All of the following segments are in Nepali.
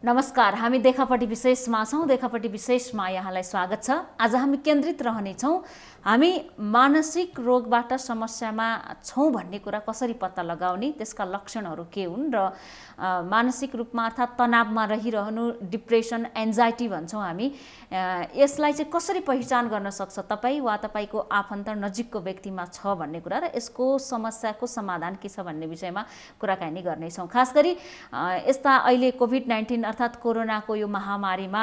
नमस्कार, हामी देखापट्टि विशेषमा छौँ। देखापट्टि विशेषमा यहाँलाई स्वागत छ। आज हामी केन्द्रित रहनेछौँ हामी मानसिक रोगबाट समस्यामा छौँ भन्ने कुरा कसरी पत्ता लगाउने, त्यसका लक्षणहरू के हुन् र मानसिक रूपमा अर्थात् तनावमा रहिरहनु, डिप्रेसन, एन्जाइटी भन्छौँ हामी, यसलाई चाहिँ कसरी पहिचान गर्न सक्छ तपाईँ वा तपाईँको आफन्त नजिकको व्यक्तिमा छ भन्ने कुरा र यसको समस्याको समाधान के छ भन्ने विषयमा कुराकानी गर्नेछौँ। खास गरी यस्ता अहिले कोभिड-19 अर्थात् कोरोनाको यो महामारीमा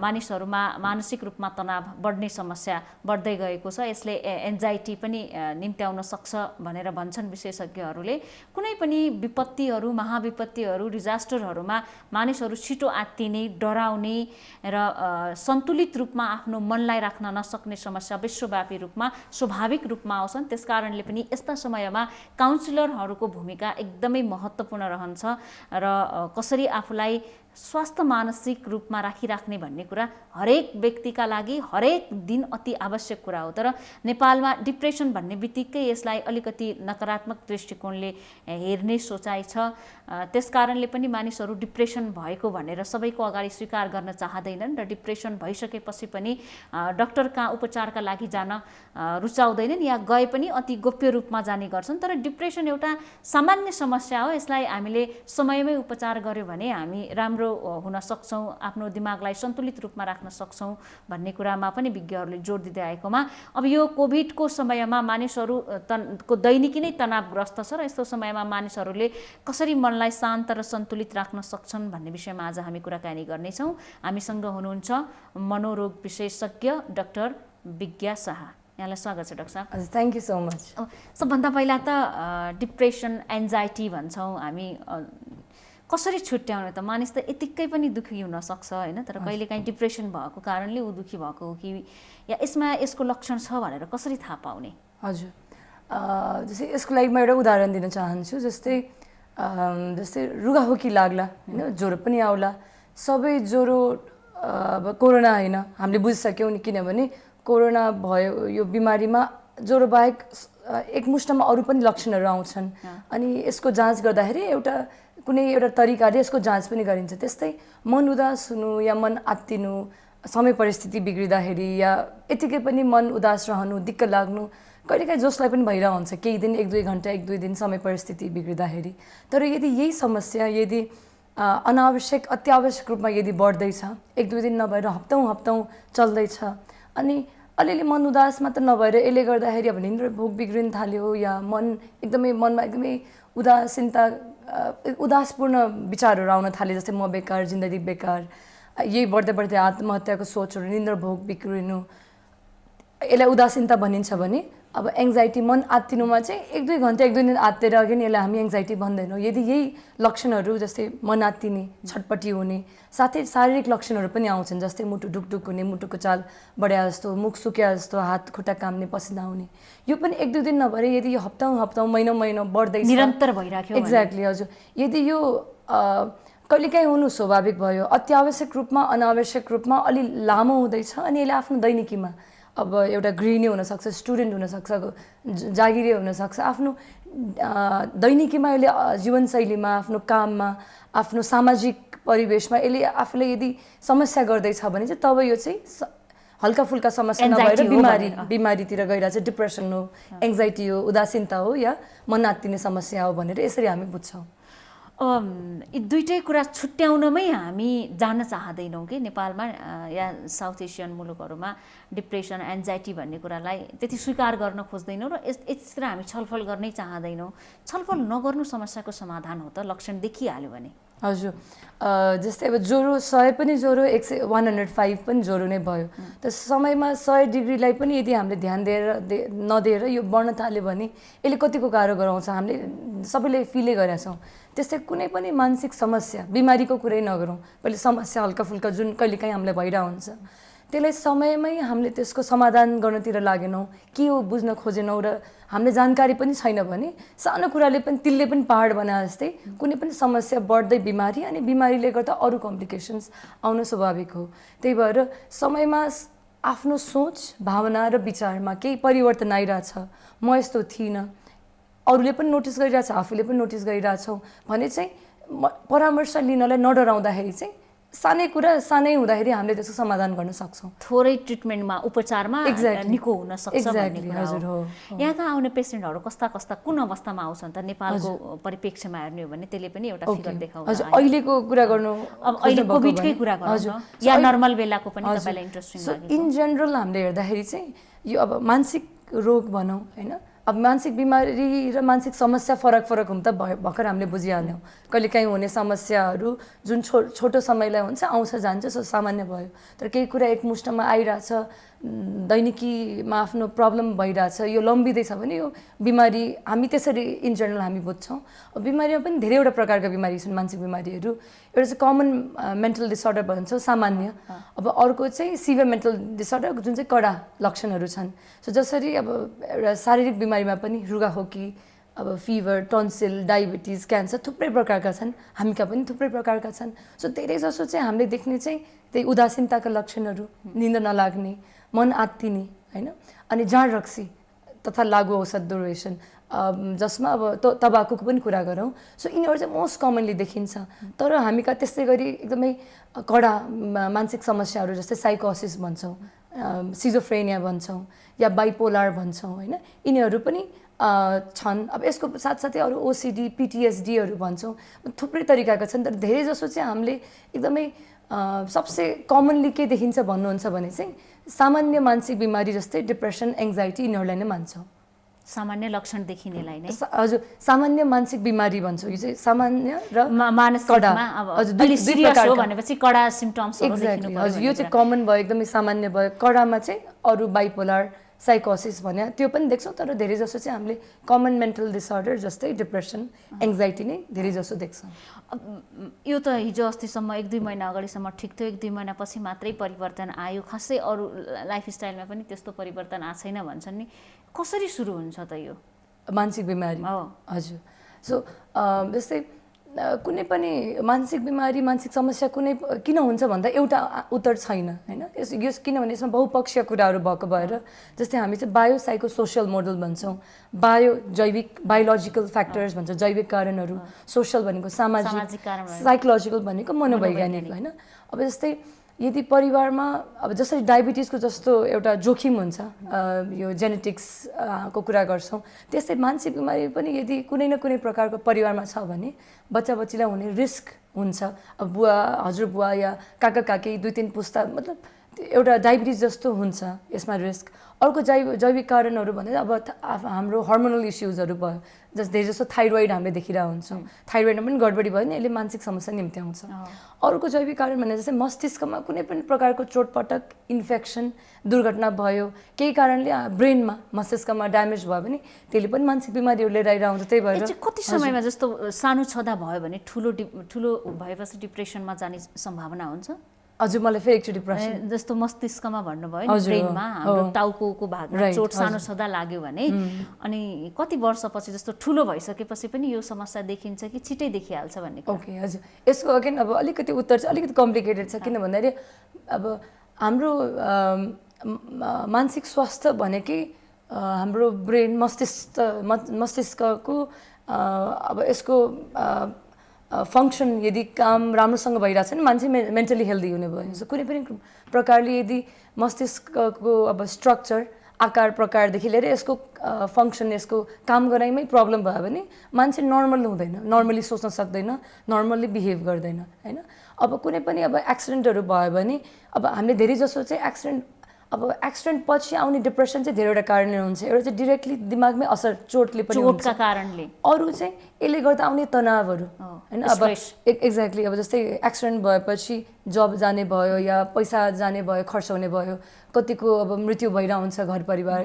मानिसहरूमा मानसिक रूपमा तनाव बढ्ने समस्या बढ्दै गएको छ। यसले एन्जाइटी पनि निम्त्याउन सक्छ भनेर भन्छन् विशेषज्ञहरूले। कुनै पनि विपत्तिहरू, महाविपत्तिहरू, डिजास्टरहरूमा मानिसहरू छिटो आत्तिने, डराउने र सन्तुलित रूपमा आफ्नो मनलाई राख्न नसक्ने समस्या विश्वव्यापी रूपमा स्वाभाविक रूपमा आउँछन्। त्यसकारणले पनि यस्ता समयमा काउन्सिलरहरूको भूमिका एकदमै महत्त्वपूर्ण रहन्छ र कसरी आफूलाई स्वास्थ्य मानसिक रूपमा राखिराख्ने भन्ने कुरा हरेक व्यक्तिका लागि हरेक दिन अति आवश्यक कुरा हो। तर नेपालमा डिप्रेसन भन्ने बित्तिकै यसलाई अलिकति नकारात्मक दृष्टिकोणले हेर्ने सोचाइ छ। त्यसकारणले पनि मानिसहरू डिप्रेसन भएको भनेर सबैको अगाडि स्वीकार गर्न चाहँदैनन् र डिप्रेसन भइसकेपछि पनि डाक्टर कहाँ उपचारका लागि जान रुचाउँदैनन् या गए पनि अति गोप्य रूपमा जाने गर्छन्। तर डिप्रेसन एउटा सामान्य समस्या हो। यसलाई हामीले समयमै उपचार गर्यो भने हामी राम्रो हुन सक्छौँ, आफ्नो दिमागलाई सन्तुलित रूपमा राख्न सक्छौँ भन्ने कुरामा पनि विज्ञहरूले जोड दिँदै आएकोमा अब यो कोभिडको समयमा मानिसहरू को दैनिकी नै तनावग्रस्त छ र यस्तो समयमा मानिसहरूले कसरी मनलाई शान्त र सन्तुलित राख्न सक्छन् भन्ने विषयमा आज हामी कुराकानी गर्नेछौँ। हामीसँग हुनुहुन्छ मनोरोग विशेषज्ञ डाक्टर विज्ञा शाह। यहाँलाई स्वागत छ डाक्टर साहब। हजुर, थ्याङ्क यू सो मच। सबभन्दा पहिला त डिप्रेसन, एन्जाइटी भन्छौँ हामी, कसरी छुट्याउने त? मानिस त यतिकै पनि दुःखी हुनसक्छ होइन, तर कहिलेकाहीँ डिप्रेसन भएको कारणले ऊ दुःखी भएको हो कि या यसको लक्षण छ भनेर कसरी थाहा पाउने? हजुर, जस्तै यसको लागि म एउटा उदाहरण दिन चाहन्छु। जस्तै रुगाखोकी लाग्ला होइन, ज्वरो पनि आउला। सबै ज्वरो अब कोरोना होइन, हामीले बुझिसक्यौँ नि, किनभने कोरोना भयो यो बिमारीमा ज्वरो बाहेक एकमुष्टमा अरू पनि लक्षणहरू आउँछन् अनि यसको जाँच गर्दाखेरि कुनै एउटा तरिकाले यसको जाँच पनि गरिन्छ। त्यस्तै मन उदास हुनु या मन आत्तिनु, समय परिस्थिति बिग्रिँदाखेरि या यतिकै पनि मन उदास रहनु, दिक्क लाग्नु कहिलेकाहीँ जसलाई पनि भइरहेको हुन्छ, केही दिन, 1-2 घन्टा, 1-2 दिन समय परिस्थिति बिग्रिँदाखेरि। तर यदि यही समस्या यदि अनावश्यक अत्यावश्यक रूपमा यदि बढ्दैछ, 1-2 दिन नभएर हप्तौँ चल्दैछ अनि अलिअलि मन उदास मात्र नभएर यसले गर्दाखेरि अब निन्द्रा भोक बिग्रिन थाल्यो या मनमा एकदमै उदासपूर्ण विचारहरू आउन थाले, जस्तै म बेकार, जिन्दगी बेकार, यही बढ्दै आत्महत्याको सोचहरू, निन्द्रा भोक बिग्रिनु, यसलाई उदासीनता भनिन्छ भने अब एङ्जाइटी, मन आत्तिनुमा चाहिँ 1-2 घन्टा 1-2 दिन आत्तेर अघि यसलाई हामी एङ्जाइटी भन्दैनौँ। यदि यही लक्षणहरू जस्तै मन आत्तिने, छटपटी हुने, साथै शारीरिक लक्षणहरू पनि आउँछन्, जस्तै मुटु ढुकढुक हुने, मुटुको चाल बढ्या जस्तो, मुख सुक्या जस्तो, हात खुट्टा काम्ने, पसिना आउने, यो पनि 1-2 दिन नभएर यदि यो हप्तौँ महिना बढ्दैछ, निरन्तर भइराख्यो। एक्ज्याक्टली, हजुर। यदि यो कहिलेकाहीँ हुनु स्वाभाविक भयो, अत्यावश्यक रूपमा अनावश्यक रूपमा अलि लामो हुँदैछ अनि यसले आफ्नो दैनिकीमा अब एउटा गृहिणी हुनसक्छ, स्टुडेन्ट हुनसक्छ, जागिरे हुनसक्छ, आफ्नो दैनिकीमा यसले जीवनशैलीमा, आफ्नो काममा, आफ्नो सामाजिक परिवेशमा यसले आफूलाई यदि समस्या गर्दैछ भने चाहिँ तब यो चाहिँ हल्का फुल्का समस्या नभएर बिमारीतिर गइरहेछ, डिप्रेसन हो, एङ्जाइटी हो, उदासीनता हो या मन आत्तिने समस्या हो भनेर यसरी हामी बुझ्छौँ। यी दुइटै कुरा छुट्याउनमै हामी जान चाहँदैनौँ कि नेपालमा या साउथ एसियन मुलुकहरूमा डिप्रेसन, एन्जाइटी भन्ने कुरालाई त्यति स्वीकार गर्न खोज्दैनौँ र यसतिर हामी छलफल गर्नै चाहँदैनौँ। छलफल नगर्नु समस्याको समाधान हो त? लक्षण देखिहाल्यो भने? हजुर, जस्तै अब ज्वरो 100 पनि ज्वरो, 105 पनि ज्वरो नै भयो, त समयमा 100 डिग्रीलाई पनि यदि हामीले ध्यान नदिएर यो बढ्न थाल्यो भने यसले कतिको गाह्रो गराउँछ हामीले सबैले फिलै गरेका छौँ। त्यस्तै कुनै पनि मानसिक समस्या, बिमारीको कुरै नगरौँ, पहिले समस्या हल्का फुल्का जुन कहिलेकाहीँ हामीलाई भइरहेको हुन्छ, त्यसलाई समयमै हामीले त्यसको समाधान गर्नतिर लागेनौँ, के हो बुझ्न खोजेनौँ र हामीले जानकारी पनि छैन भने सानो कुराले पनि तिलले पनि पहाड बनाए जस्तै कुनै पनि समस्या बढ्दै बिमारी अनि बिमारीले गर्दा अरू कम्प्लिकेसन्स आउनु स्वाभाविक हो। त्यही भएर समयमा आफ्नो सोच, भावना र विचारमा केही परिवर्तन आइरहेछ, म यस्तो थिइनँ, अरूले पनि नोटिस गरिरहेछ, आफूले पनि नोटिस गरिरहेछौँ भने चाहिँ परामर्श लिनलाई नडराउँदाखेरि चाहिँ सानै कुरा सानै हुँदाखेरि हामीले त्यसको समाधान गर्न सक्छौँ। थोरै ट्रिटमेन्टमा उपचारमा Exactly. निको हुन सक्छ भन्ने Exactly, कुरा हजुर, हो। हो। यहाँका आउने पेसेन्टहरू कस्ता कस्ता कुन अवस्थामा आउँछन् त? नेपालको परिप्रेक्ष्यमा हेर्ने हो भने त्यसले पनि एउटा फिगर देखाउँछ। हजुर, अहिलेको कुरा गर्नु अब अहिले कोभिडकै कुरा गरौँ न, या नर्मल बेलाको पनि तपाईँलाई इन्ट्रेस्टिङ लाग्यो? इन जेनरल हामीले हेर्दाखेरि चाहिँ यो अब मानसिक रोग भनौँ होइन, अब मानसिक बिमारी र मानसिक समस्या फरक हुन त भर्खर हामीले बुझिहाल्यौँ। कहिलेकाहीँ हुने समस्याहरू जुन छोटो समयलाई हुन्छ आउँछ जान्छ, सो सामान्य भयो। तर केही कुरा एकमुष्टमा आइरहेछ, दैनिकीमा आफ्नो प्रब्लम भइरहेछ, यो लम्बिँदैछ भने यो बिमारी हामी त्यसरी इन जेनरल हामी बुझ्छौँ। बिमारीमा पनि धेरैवटा प्रकारका बिमारी छन् मानसिक बिमारीहरू। एउटा चाहिँ कमन मेन्टल डिसअर्डर भन्छौँ सामान्य, अब अर्को चाहिँ सिभियर मेन्टल डिसअर्डर जुन चाहिँ कडा लक्षणहरू छन्। सो जसरी अब एउटा शारीरिक बिमारीमा पनि रुगाखोकी, अब फिभर, टन्सिल, डायबिटिज, क्यान्सर थुप्रै प्रकारका छन्, हामीका पनि थुप्रै प्रकारका छन्। सो धेरै जसो चाहिँ हामीले देख्ने चाहिँ त्यही उदासीनताका लक्षणहरू, निन्द नलाग्ने, मन आत्तिने होइन, अनि जाँड रक्सी तथा लागु औषध दुर्व्यसन, जसमा अब तबाकुको पनि कुरा गरौँ। सो यिनीहरू चाहिँ मोस्ट कमनली देखिन्छ। तर हामीका त्यस्तै गरी एकदमै कडा मानसिक समस्याहरू जस्तै साइकोसिस भन्छौँ, सिजोफ्रेनिया भन्छौँ या बाइपोलार भन्छौँ होइन, यिनीहरू पनि छन्। अब यसको साथसाथै अरू ओसिडी, पिटिएसडीहरू भन्छौँ, थुप्रै तरिकाका छन्। तर धेरै जसो चाहिँ हामीले एकदमै सबसे कमनली के देखिन्छ भन्नुहुन्छ भने चाहिँ सामान्य मानसिक बिमारी जस्तै डिप्रेसन, एङ्जाइटी यिनीहरूलाई नै मान्छौँ। सामान्य लक्षण देखिनेलाई नै हजुर, सामान्य मानसिक बिमारी भन्छौँ। यो चाहिँ सामान्य र मानसिकमा अब अलि सिरियस हो भनेपछि कडा सिम्पटम्सहरू देखिनु पर्यो। हजुर, यो चाहिँ कमन भयो, एकदमै सामान्य भयो। कडामा चाहिँ अरू बाइपोलर, साइकोसिस भने त्यो पनि देख्छौँ। तर धेरै जसो चाहिँ हामीले कमन मेन्टल डिसअर्डर जस्तै डिप्रेसन, एङ्जाइटी नै धेरै जसो देख्छौँ। यो त हिजो अस्तिसम्म 1-2 महिना अगाडिसम्म ठिक थियो, 1-2 महिनापछि मात्रै परिवर्तन आयो, खासै अरू लाइफस्टाइलमा पनि त्यस्तो परिवर्तन आएको छैन भन्छन् नि। कसरी सुरु हुन्छ त यो मानसिक बिमारी? हजुर, सो जस्तै कुनै पनि मानसिक बिमारी, मानसिक समस्या किन हुन्छ भन्दा एउटा उत्तर छैन होइन। यो किनभने यसमा बहुपक्षीय कुराहरू भएको भएर, जस्तै हामी चाहिँ बायो साइको सोसियल मोडल भन्छौँ, बायोलोजिकल फ्याक्टर्स भन्छौँ, जैविक कारणहरू, सोसियल भनेको सामाजिक, साइकोलोजिकल भनेको मनोवैज्ञानिक होइन। अब जस्तै यदि परिवारमा अब जसरी डायबिटिजको जस्तो एउटा जोखिम हुन्छ, यो जेनेटिक्सको कुरा गर्छौँ, त्यस्तै मानसिक बिमारी पनि यदि कुनै न कुनै प्रकारको परिवारमा छ भने बच्चाबच्चीलाई हुने रिस्क हुन्छ। अब हजुरबुवा या काका काकी 2-3 पुस्ता मतलब एउटा डायबिटिज जस्तो हुन्छ यसमा रिस्क। अर्को जैविक कारणहरू भने अब हाम्रो हर्मोनल इस्युजहरू भयो, धेरै जस्तो थाइरोइड हामीले देखिरहेको हुन्छौँ। थाइरोइडमा पनि गडबडी भयो भने यसले मानसिक समस्या निम्ति आउँछ। अर्को जैविक कारण भने जस्तै मस्तिष्कमा कुनै पनि प्रकारको चोटपटक, इन्फेक्सन, दुर्घटना भयो, केही कारणले ब्रेनमा, मस्तिष्कमा ड्यामेज भयो भने त्यसले पनि मानसिक बिमारीहरू लिएर आइरहन्छ। त्यही भएर कति समयमा जस्तो सानो छँदा भयो भने ठुलो भएपछि डिप्रेसनमा जाने सम्भावना हुन्छ? हजुर, मलाई फेरि एकचोटि प्रश्न। जस्तो मस्तिष्कमा भन्नुभयो नि, ब्रेनमा हाम्रो टाउको भागमा चोट सानो छँदा लाग्यो भने अनि कति वर्षपछि जस्तो ठुलो भइसकेपछि पनि यो समस्या देखिन्छ कि छिटै देखिहाल्छ भन्ने? ओके, हजुर, यसको अगेन अब अलिकति उत्तर चाहिँ अलिकति कम्प्लिकेटेड छ। किन भन्दाखेरि अब हाम्रो मानसिक स्वास्थ्य भनेकै हाम्रो ब्रेन, मस्तिष्कको अब यसको फङ्सन यदि काम राम्रोसँग भइरहेछ भने मान्छे मेन्टली हेल्दी हुने भयो। सो कुनै पनि प्रकारले यदि मस्तिष्कको अब स्ट्रक्चर, आकार प्रकारदेखि लिएर यसको फङ्सन, यसको काम गराइमै प्रब्लम भयो भने मान्छे नर्मल हुँदैन, नर्मली सोच्न सक्दैन, नर्मल्ली बिहेभ गर्दैन होइन। अब कुनै पनि अब एक्सिडेन्टहरू भयो भने अब हामीले धेरै जसो चाहिँ एक्सिडेन्ट पछि आउने डिप्रेसन चाहिँ धेरैवटा कारणले हुन्छ। एउटा चाहिँ डिरेक्टली दिमागमै असर, चोटले पनि, चोटका कारणले। अरू चाहिँ यसले गर्दा आउने तनावहरू होइन। अब एक्ज्याक्टली अब जस्तै एक्सिडेन्ट भएपछि जब जाने भयो या पैसा जाने भयो, खर्च हुने भयो, कतिको अब मृत्यु भइरहेको हुन्छ घर परिवार,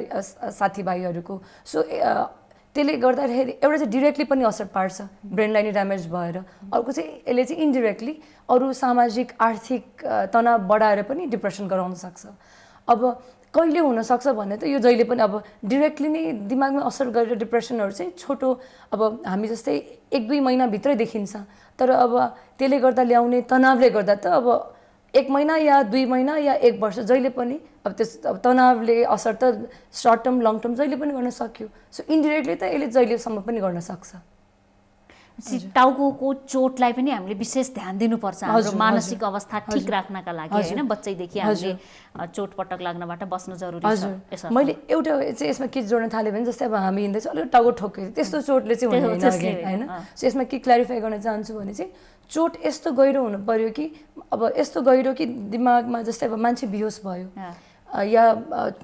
साथीभाइहरूको। सो त्यसले गर्दाखेरि एउटा चाहिँ डिरेक्टली पनि असर पार्छ, ब्रेनलाई नै ड्यामेज भएर। अर्को चाहिँ यसले चाहिँ इन्डिरेक्टली अरू सामाजिक, आर्थिक तनाव बढाएर पनि डिप्रेसन गराउन सक्छ। अब कहिले हुनसक्छ भने त यो जहिले पनि अब डिरेक्टली नै दिमागमा असर गरेर डिप्रेसनहरू चाहिँ छोटो, अब हामी जस्तै 1-2 महिनाभित्रै देखिन्छ। तर अब त्यसले गर्दा ल्याउने तनावले गर्दा त अब 1 महिना या 2 महिना या 1 वर्ष जहिले पनि अब तनावले असर त सर्ट टर्म, लङ टर्म जहिले पनि गर्न सक्यो। सो इन्डिरेक्टली त यसले जहिलेसम्म पनि गर्न सक्छ। टाउको चोटलाई पनि हामीले विशेष ध्यान दिनुपर्छ हाम्रो मानसिक अवस्था ठिक राख्नका लागि होइन बच्चैदेखि हामीले चोटपटक लाग्नबाट बस्नु जरुरी छ। मैले एउटा चाहिँ यसमा के जोड्न थालेँ भने जस्तै अब हामी हिँड्दैछ अलिक टाउको ठोक्यो त्यस्तो चोटले चाहिँ हुने होइन सो यसमा के क्ल्यारिफाई गर्न चाहन्छु भने चाहिँ चोट यस्तो गहिरो हुनु पर्यो कि अब यस्तो गहिरो कि दिमागमा जस्तै अब मान्छे बेहोस भयो या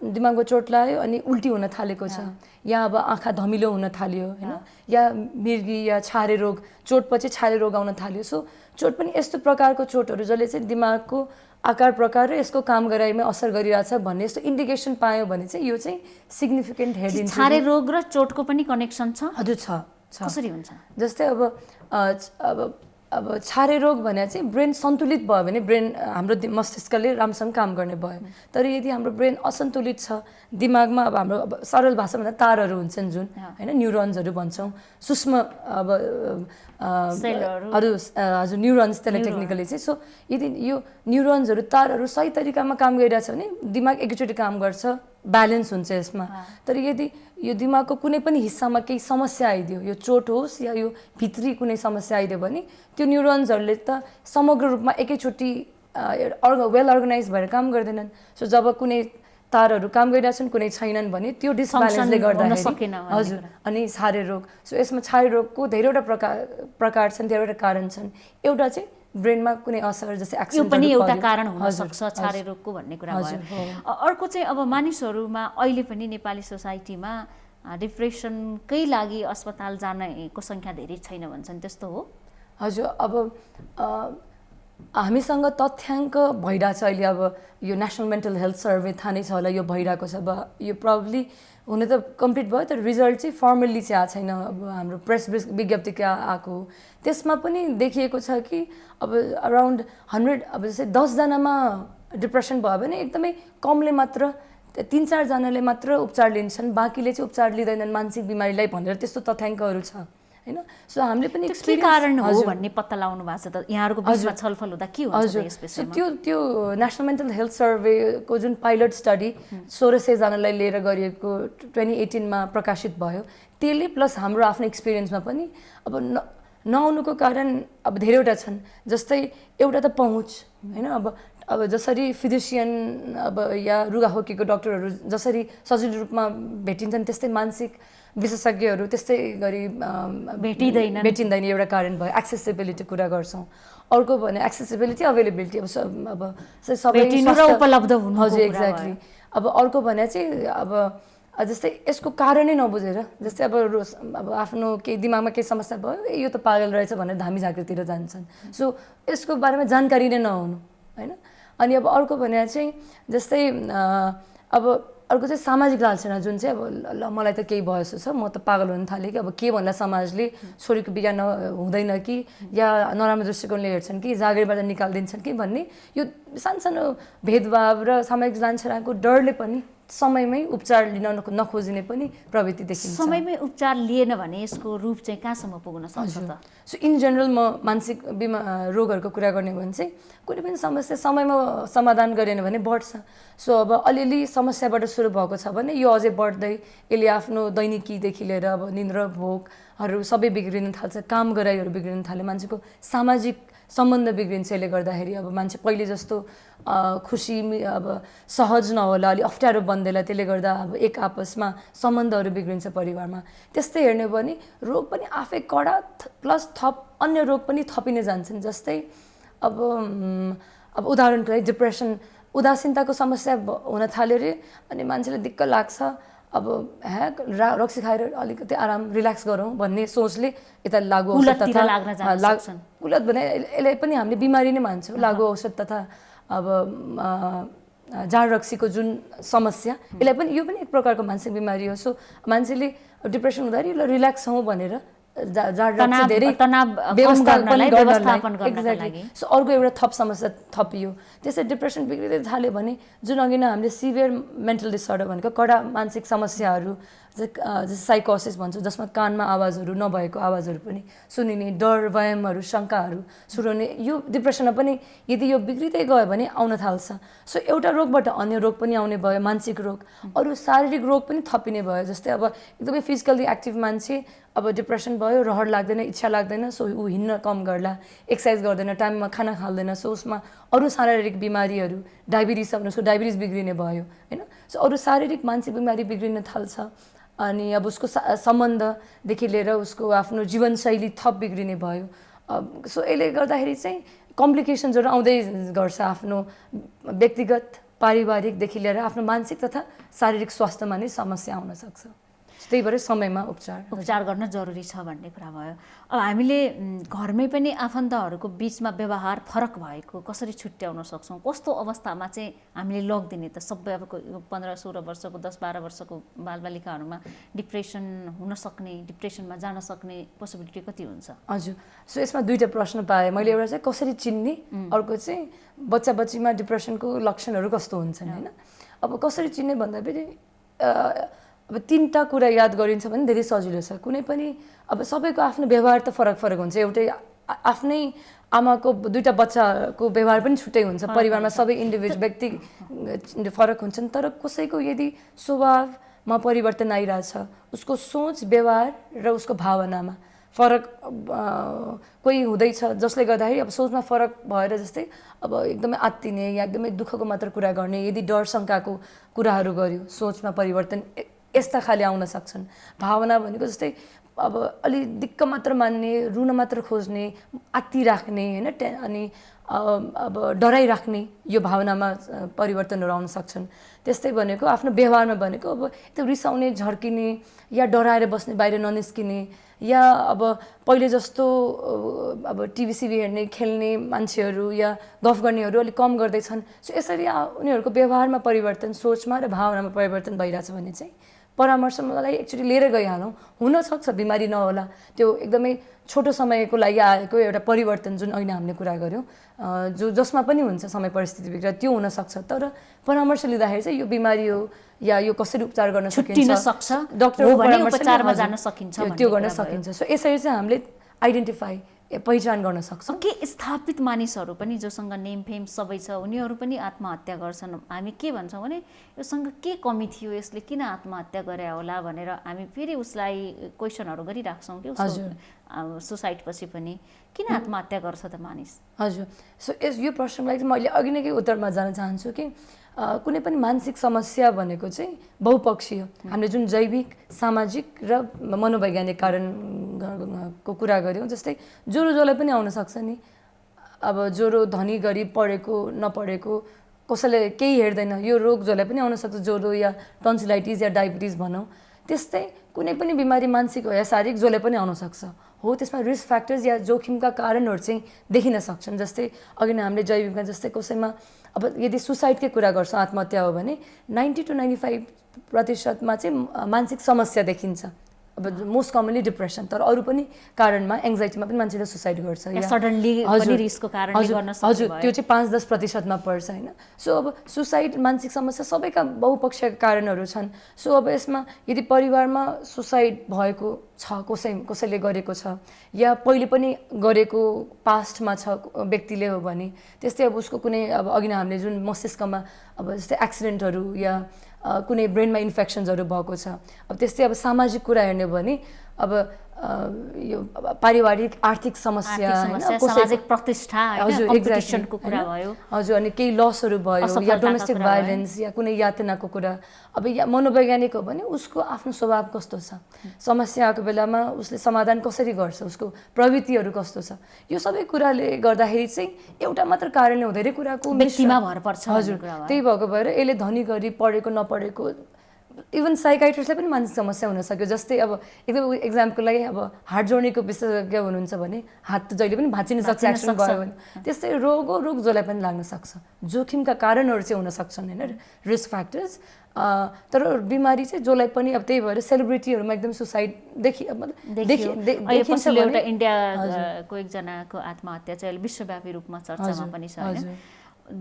दिमागको चोट लाग्यो अनि उल्टी हुन थालेको छ या अब आँखा धमिलो हुन थाल्यो होइन या मिर्गी या छारे रोग चोटपछि छारे रोग आउन थाल्यो। सो चोट पनि यस्तो प्रकारको चोटहरू जसले चाहिँ दिमागको आकार प्रकार र यसको काम गराइमा असर गरिरहेछ भन्ने यस्तो इन्डिकेसन पायो भने चाहिँ यो चाहिँ सिग्निफिकेन्ट हेड इन्जुरी। छारे रोग र चोटको पनि कनेक्सन छ? हजुर छ। कसरी हुन्छ? जस्तै अब छारे रोग भने चाहिँ ब्रेन सन्तुलित भयो भने ब्रेन हाम्रो मस्तिष्कले राम्रोसँग काम गर्ने भयो। तर यदि हाम्रो ब्रेन असन्तुलित छ दिमागमा अब हाम्रो अब सरल भाषामा भन्दा तारहरू हुन्छन् जुन होइन न्युरोन्सहरू भन्छौँ सूक्ष्म अब हजुर न्युरोन्स त्यसलाई टेक्निकली चाहिँ। सो यदि यो न्युरोन्सहरू तारहरू सही तरिकामा काम गरिरहेछ भने दिमाग एकैचोटि काम गर्छ ब्यालेन्स हुन्छ यसमा। तर यदि यो दिमागको कुनै पनि हिस्सामा केही समस्या आइदियो यो चोट होस् या यो भित्री कुनै समस्या आइदियो भने त्यो न्युरोन्सहरूले त समग्र रूपमा एकैचोटि वेल अर्गनाइज भएर काम गर्दैनन्। सो जब कुनै तारहरू काम गरिरहेछन् कुनै छैनन् भने त्यो डिसब्यालेन्सले गर्दाखेरि हजुर अनि छारे रोग। सो यसमा छारे रोगको धेरैवटा प्रकार छन् धेरैवटा कारण छन्। एउटा चाहिँ ब्रेनमा कुनै असर जस्तै एक्सिडेन्ट पनि एउटा कारण हुन सक्छ छारे रोगको भन्ने कुरा भयो। अर्को चाहिँ अब मानिसहरूमा अहिले पनि नेपाली सोसाइटीमा डिप्रेसनकै लागि अस्पताल जानेको सङ्ख्या धेरै छैन भन्छन् त्यस्तो हो? हजुर अब हामीसँग तथ्याङ्क भइरहेछ अहिले अब यो नेसनल मेन्टल हेल्थ सर्वे थाहा नै छ होला यो भइरहेको छ। अब यो प्रब्ली हुन त कम्प्लिट भयो तर रिजल्ट चाहिँ फर्मल्ली चाहिँ आएको छैन। अब हाम्रो प्रेस विज्ञप्ति आएको त्यसमा पनि देखिएको छ कि अब अराउन्ड 100 अब जस्तै 10जनामा डिप्रेसन भयो भने एकदमै कमले मात्र 3-4 जनाले मात्र उपचार लिन्छन् बाँकीले चाहिँ उपचार लिँदैनन् मानसिक बिमारीलाई भनेर त्यस्तो तथ्याङ्कहरू छ हैन। सो हामीले पनि के कारण हो भन्ने पत्ता लगाउनु भएको छ त यहाँहरुको बीचमा छलफल हुँदा के हुन्छ यस विषयमा? त्यो नेशनल मेन्टल हेल्थ सर्वेको जुन पाइलट स्टडी 1600 जनालाई लिएर गरिएको 2018 मा प्रकाशित भयो त्यसले प्लस हाम्रो आफ्नो एक्सपिरियन्समा पनि अब नआउनुको कारण अब धेरैवटा छन्। जस्तै एउटा त पहुँच हैन। अब जसरी फिजिशियन अब या रुगाखोकीको डाक्टरहरू जसरी सजिलो रूपमा भेटिन्छन् त्यस्तै मानसिक विशेषज्ञहरू त्यस्तै गरी भेटिँदैन एउटा कारण भयो। एक्सेसिबिलिटी कुरा गर्छौँ। अर्को भने एक्सेसिबिलिटी अवेलेबिलिटी अब सबै उपलब्ध हुनु। हजुर एक्ज्याक्टली। अब अर्को भने चाहिँ अब जस्तै यसको कारणै नबुझेर जस्तै अब आफ्नो केही दिमागमा केही समस्या भयो यो त पागल रहेछ भनेर धामी झाँक्रीतिर जान्छन्। सो यसको बारेमा जानकारी नै नहुनु हैन। अनि अब अर्को भने चाहिँ जस्तै अब अर्को चाहिँ सामाजिक लालसा जुन चाहिँ अब ल मलाई त केही भयो जस्तो छ म त पागल हुन थालेँ कि अब के भन्ला समाजले छोरीको बिहा हुँदैन कि या नराम्रो दृष्टिकोणले हेर्छन् कि जागिरबाट निकालिदिन्छन् कि भन्ने यो सानसानो भेदभाव र सामाजिक लान्छनाको डरले पनि समयमै उपचार लिन नखोजिने पनि प्रवृत्ति देखिन्छ। समयमै उपचार लिएन भने यसको रूप चाहिँ कहाँसम्म पुग्न सक्छ त? सो इन जनरल म मानसिक रोगहरूको कुरा गर्ने भने चाहिँ कुनै पनि समस्या समयमा समाधान गरेन भने बढ्छ। सो अब अलिअलि समस्याबाट सुरु भएको छ भने यो अझै बढ्दै यसले आफ्नो दैनिकीदेखि लिएर अब निन्द्रा भोकहरू सबै बिग्रिन थाल्छ। काम गराइहरू बिग्रिन थाल्यो। मान्छेको सामाजिक सम्बन्ध बिग्रिन्छ। यसले गर्दाखेरि अब मान्छे पहिले जस्तो खुसी अब सहज नहोला अलि अप्ठ्यारो बन्देला। त्यसले गर्दा अब एक आपसमा सम्बन्धहरू बिग्रिन्छ परिवारमा। त्यस्तै हेर्ने हो भने रोग पनि आफै कडा प्लस थप अन्य रोग पनि थपिने जान्छन्। जस्तै अब उदाहरणको लागि डिप्रेसन उदासीनताको समस्या हुन थाल्यो अरे अनि मान्छेलाई दिक्क लाग्छ। अब रक्सी खाएर अलिकति आराम रिल्याक्स गरौँ भन्ने सोचले यता लागु औषध तथा कुलत भने यसलाई पनि हामीले बिमारी नै मान्छौँ। लागु औषध तथा अब जाँड रक्सीको जुन समस्या यसलाई पनि यो पनि एक प्रकारको मानसिक बिमारी हो। सो मान्छेले डिप्रेसन हुँदाखेरि ल रिल्याक्स हौँ भनेर जाँड रक्सी धेरै व्यवस्थापन गर्नका लागि। सो अर्को एउटा थप समस्या थपियो। त्यसै डिप्रेसन बिग्रिँदै थाल्यो भने जुन अघि नै हामीले सिभियर मेन्टल डिसअर्डर भनेको कडा मानसिक समस्याहरू जस्तै साइकोसिस भन्छौँ जसमा कानमा आवाजहरू नभएको आवाजहरू पनि सुनिने डर वयमहरू शङ्काहरू सुरु हुने यो डिप्रेसनमा पनि यदि यो बिग्रिँदै गयो भने आउन थाल्छ। सो एउटा रोगबाट अन्य रोग पनि आउने भयो मानसिक रोग। अरू शारीरिक रोग पनि थपिने भयो। जस्तै अब एकदमै फिजिकल्ली एक्टिभ मान्छे अब डिप्रेसन भयो, रहर लाग्दैन, इच्छा लाग्दैन, सो ऊ हिँड्न कम गर्ला, एक्सर्साइज गर्दैन, टाइममा खाना खाँदैन, सो उसमा अरू शारीरिक बिमारीहरू, डायबिटिज छ भने उसको डायबिटिज बिग्रिने भयो होइन। सो अरू शारीरिक मानसिक बिमारी बिग्रिन थाल्छ। अनि अब उसको सम्बन्धदेखि लिएर उसको आफ्नो जीवनशैली थप बिग्रिने भयो। सो यसले गर्दाखेरि चाहिँ कम्प्लिकेसन्सहरू आउँदै गर्छ आफ्नो व्यक्तिगत पारिवारिकदेखि लिएर आफ्नो मानसिक तथा शारीरिक स्वास्थ्यमा नै समस्या आउन सक्छ। त्यही भएर समयमा उपचार गर्न जरुरी छ भन्ने कुरा भयो। अब हामीले घरमै पनि आफन्तहरूको बिचमा व्यवहार फरक भएको कसरी छुट्याउन सक्छौँ? कस्तो अवस्थामा चाहिँ हामीले लगिदिने त? सबै अब 15-16 वर्षको 10-12 वर्षको बालबालिकाहरूमा डिप्रेसन हुन सक्ने, डिप्रेसनमा जान सक्ने पोसिबिलिटी कति हुन्छ? हजुर, सो यसमा दुईवटा प्रश्न पाएँ मैले। एउटा चाहिँ कसरी चिन्ने, अर्को चाहिँ बच्चा बच्चीमा डिप्रेसनको लक्षणहरू कस्तो हुन्छन् होइन। अब कसरी चिन्ने भन्दाखेरि अब 3टा कुरा याद गरिन्छ भने धेरै सजिलो छ। कुनै पनि अब सबैको आफ्नो व्यवहार त फरक फरक हुन्छ। एउटै आफ्नै आमाको 2टा बच्चाको व्यवहार पनि छुट्टै हुन्छ। परिवारमा सबै इन्डिभिजुअल व्यक्ति फरक हुन्छन्, तर कसैको यदि स्वभावमा परिवर्तन आइरहेछ, उसको सोच व्यवहार र उसको भावनामा फरक कोही हुँदैछ जसले गर्दाखेरि अब सोचमा फरक भएर जस्तै अब एकदमै आत्तिने या एकदमै दुःखको मात्र कुरा गर्ने, यदि डर शङ्काको कुराहरू गर्यो सोचमा परिवर्तन यस्ता खाले आउन सक्छन्। भावना भनेको जस्तै अब अलि दिक्क मात्र मान्ने, रुन मात्र खोज्ने, आत्ति राख्ने होइन, अनि अब डराइराख्ने, यो भावनामा परिवर्तनहरू आउन सक्छन्। त्यस्तै भनेको आफ्नो व्यवहारमा भनेको अब त्यो रिसाउने, झर्किने या डराएर बस्ने, बाहिर ननिस्किने, या अब पहिले जस्तो अब टिभी हेर्ने, खेल्ने मान्छेहरू या गफ गर्नेहरू अलिक कम गर्दैछन्। सो यसरी उनीहरूको व्यवहारमा परिवर्तन, सोचमा र भावनामा परिवर्तन भइरहेछ भने चाहिँ परामर्शलाई एक्चुअली लिएर गइहालौँ। हुनसक्छ बिमारी नहोला, त्यो एकदमै छोटो समयको लागि आएको एउटा परिवर्तन जुन अहिले हामीले कुरा गऱ्यौँ, जसमा पनि हुन्छ समय परिस्थिति बिग्रेर, त्यो हुनसक्छ। तर परामर्श लिँदाखेरि चाहिँ यो बिमारी हो या यो कसरी उपचार गर्न सकिन्छ, डक्टरको उपचारमा जान सकिन्छ, त्यो गर्न सकिन्छ। सो यसरी चाहिँ हामीले आइडेन्टिफाई पहिचान गर्न सक्छौँ। के स्थापित मानिसहरू पनि जोसँग नेमफेम सबै छ उनीहरू पनि आत्महत्या गर्छन्? हामी के भन्छौँ भने योसँग के कमी थियो, यसले किन आत्महत्या गरे होला भनेर हामी फेरि उसलाई क्वेसनहरू गरिराख्छौँ कि उसको सुसाइड पछि पनि किन आत्महत्या गर्छ त मानिस? हजुर, सो यो प्रश्नलाई चाहिँ मैले अघि नै उत्तरमा जान चाहन्छु कि कुनै पनि मानसिक समस्या भनेको चाहिँ बहुपक्षीय, हामीले जुन जैविक, सामाजिक र मनोवैज्ञानिक कारणको कुरा गऱ्यौँ। जस्तै ज्वरो जसलाई पनि आउन सक्छ नि। अब ज्वरो धनी गरिब, पढेको नपढेको, कसैले केही हेर्दैन, यो रोग जसलाई पनि आउन सक्छ, ज्वरो या टन्सिलाइटिस या डायबिटिज भनौँ। त्यस्तै कुनै पनि बिमारी मानसिक हो या शारीरिक जसलाई पनि आउन सक्छ हो, त्यसमा रिस्क फ्याक्टर्स या जोखिमका कारणहरू चाहिँ देखिन सक्छन्। जस्तै अघि नै हामीले जैविकमा जस्तै कसैमा अब यदि सुसाइडकै कुरा गर्छौँ, आत्महत्या हो भने 90 to 95% चाहिँ मानसिक समस्या देखिन्छ। अब मोस्ट कमनली डिप्रेसन, तर अरू पनि कारणमा एङ्जाइटीमा पनि मान्छेले सुसाइड गर्छ या सडनली पनि रिस्कको कारणले गर्न सक्छ। हजुर, त्यो चाहिँ 5-10% पर्छ होइन। सो अब सुसाइड मानसिक समस्या सबैका बहुपक्षीय कारणहरू छन्। सो अब यसमा यदि परिवारमा सुसाइड भएको छ, कसैले गरेको छ या पहिले पनि गरेको पास्टमा छ व्यक्तिले हो भने, त्यस्तै अब उसको कुनै अब अघि नै हामीले जुन मस्तिष्कमा अब जस्तै एक्सिडेन्टहरू या कुनै ब्रेनमा इन्फेक्सन्सहरू भएको छ। अब त्यस्तै अब सामाजिक कुरा हेर्ने हो भने अब यो पारिवारिक आर्थिक समस्या, सामाजिक प्रतिष्ठा, कम्पिटिसनको कुरा भयो, हजुर, अनि केही लसहरू भयो या डोमेस्टिक भाइलेन्स या कुनै यातनाको कुरा। अब या मनोवैज्ञानिक हो भने उसको आफ्नो स्वभाव कस्तो छ, समस्या आएको बेलामा उसले समाधान कसरी गर्छ, उसको प्रवृत्तिहरू कस्तो छ, यो सबै कुराले गर्दाखेरि चाहिँ एउटा मात्र कारणले हुँदैन, कुराको व्यक्तिमा भर पर्छ। हजुर, त्यही भएको भएर यसले धनी गरिब, पढेको नपढेको, इभन साइकाइट्रिस्टलाई पनि मानसिक समस्या हुन सक्यो। जस्तै अब एकदम इक्जाम्पलको लागि अब हात जोड्नेको विशेषज्ञ हुनुहुन्छ भने हात त जहिले पनि भाँचिन सक्छ एक्सिडेन्ट भयो भने। त्यस्तै रोग जसलाई पनि लाग्न सक्छ, जोखिमका कारणहरू चाहिँ हुन सक्छन् होइन, रिस्क फ्याक्टर्स। तर बिमारी चाहिँ जसलाई पनि अब त्यही भएर सेलिब्रिटीहरूमा एकदम सुसाइड देखिन्छ। एउटा इन्डियाको एकजनाको आत्महत्या चाहिँ विश्वव्यापी रूपमा चर्चामा पनि छ होइन।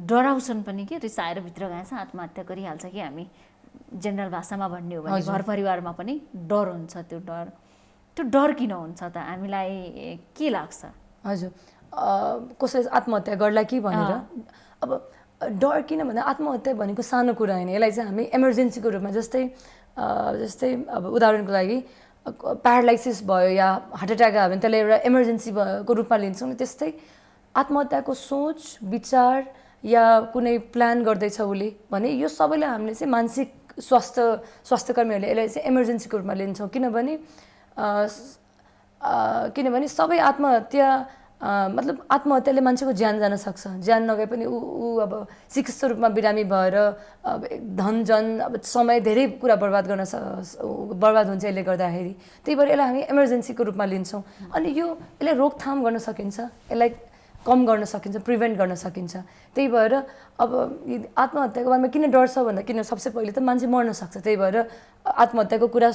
डराउँछन् पनि कि रिसाएर भित्र गएछ आत्महत्या गरिहाल्छ कि, हामी जेनरल भाषामा भन्ने हो भने घर परिवारमा पनि डर हुन्छ। त्यो डर किन हुन्छ त, हामीलाई के लाग्छ? हजुर, कसैले आत्महत्या गर्ला कि भनेर अब डर किन भन्दा आत्महत्या भनेको सानो कुरा होइन। यसलाई चाहिँ हामी इमर्जेन्सीको रूपमा जस्तै अब उदाहरणको लागि प्यारालाइसिस भयो या हार्ट एट्याक आयो भने त्यसलाई एउटा इमर्जेन्सीको रूपमा लिन्छौँ नि, त्यस्तै आत्महत्याको सोच विचार या कुनै प्लान गर्दैछ उसले भने यो सबैलाई हामीले चाहिँ मानसिक स्वास्थ्यकर्मीहरूले यसलाई चाहिँ इमर्जेन्सीको रूपमा लिन्छौँ। किनभने सबै आत्महत्या मतलब आत्महत्याले मान्छेको ज्यान जान सक्छ। ज्यान नगए पनि ऊ अब चिकित्सक रूपमा बिरामी भएर अब धनजन अब समय धेरै कुरा बर्बाद हुन्छ यसले गर्दाखेरि। त्यही भएर यसलाई हामी इमर्जेन्सीको रूपमा लिन्छौँ। अनि यसलाई रोकथाम गर्न सकिन्छ, यसलाई कम गर्न सकिन्छ, प्रिभेन्ट गर्न सकिन्छ। त्यही भएर अब आत्महत्याको बारेमा किन डर छ भन्दा किन सबसे पहिले त मान्छे मर्न सक्छ। त्यही भएर आत्महत्याको कुरा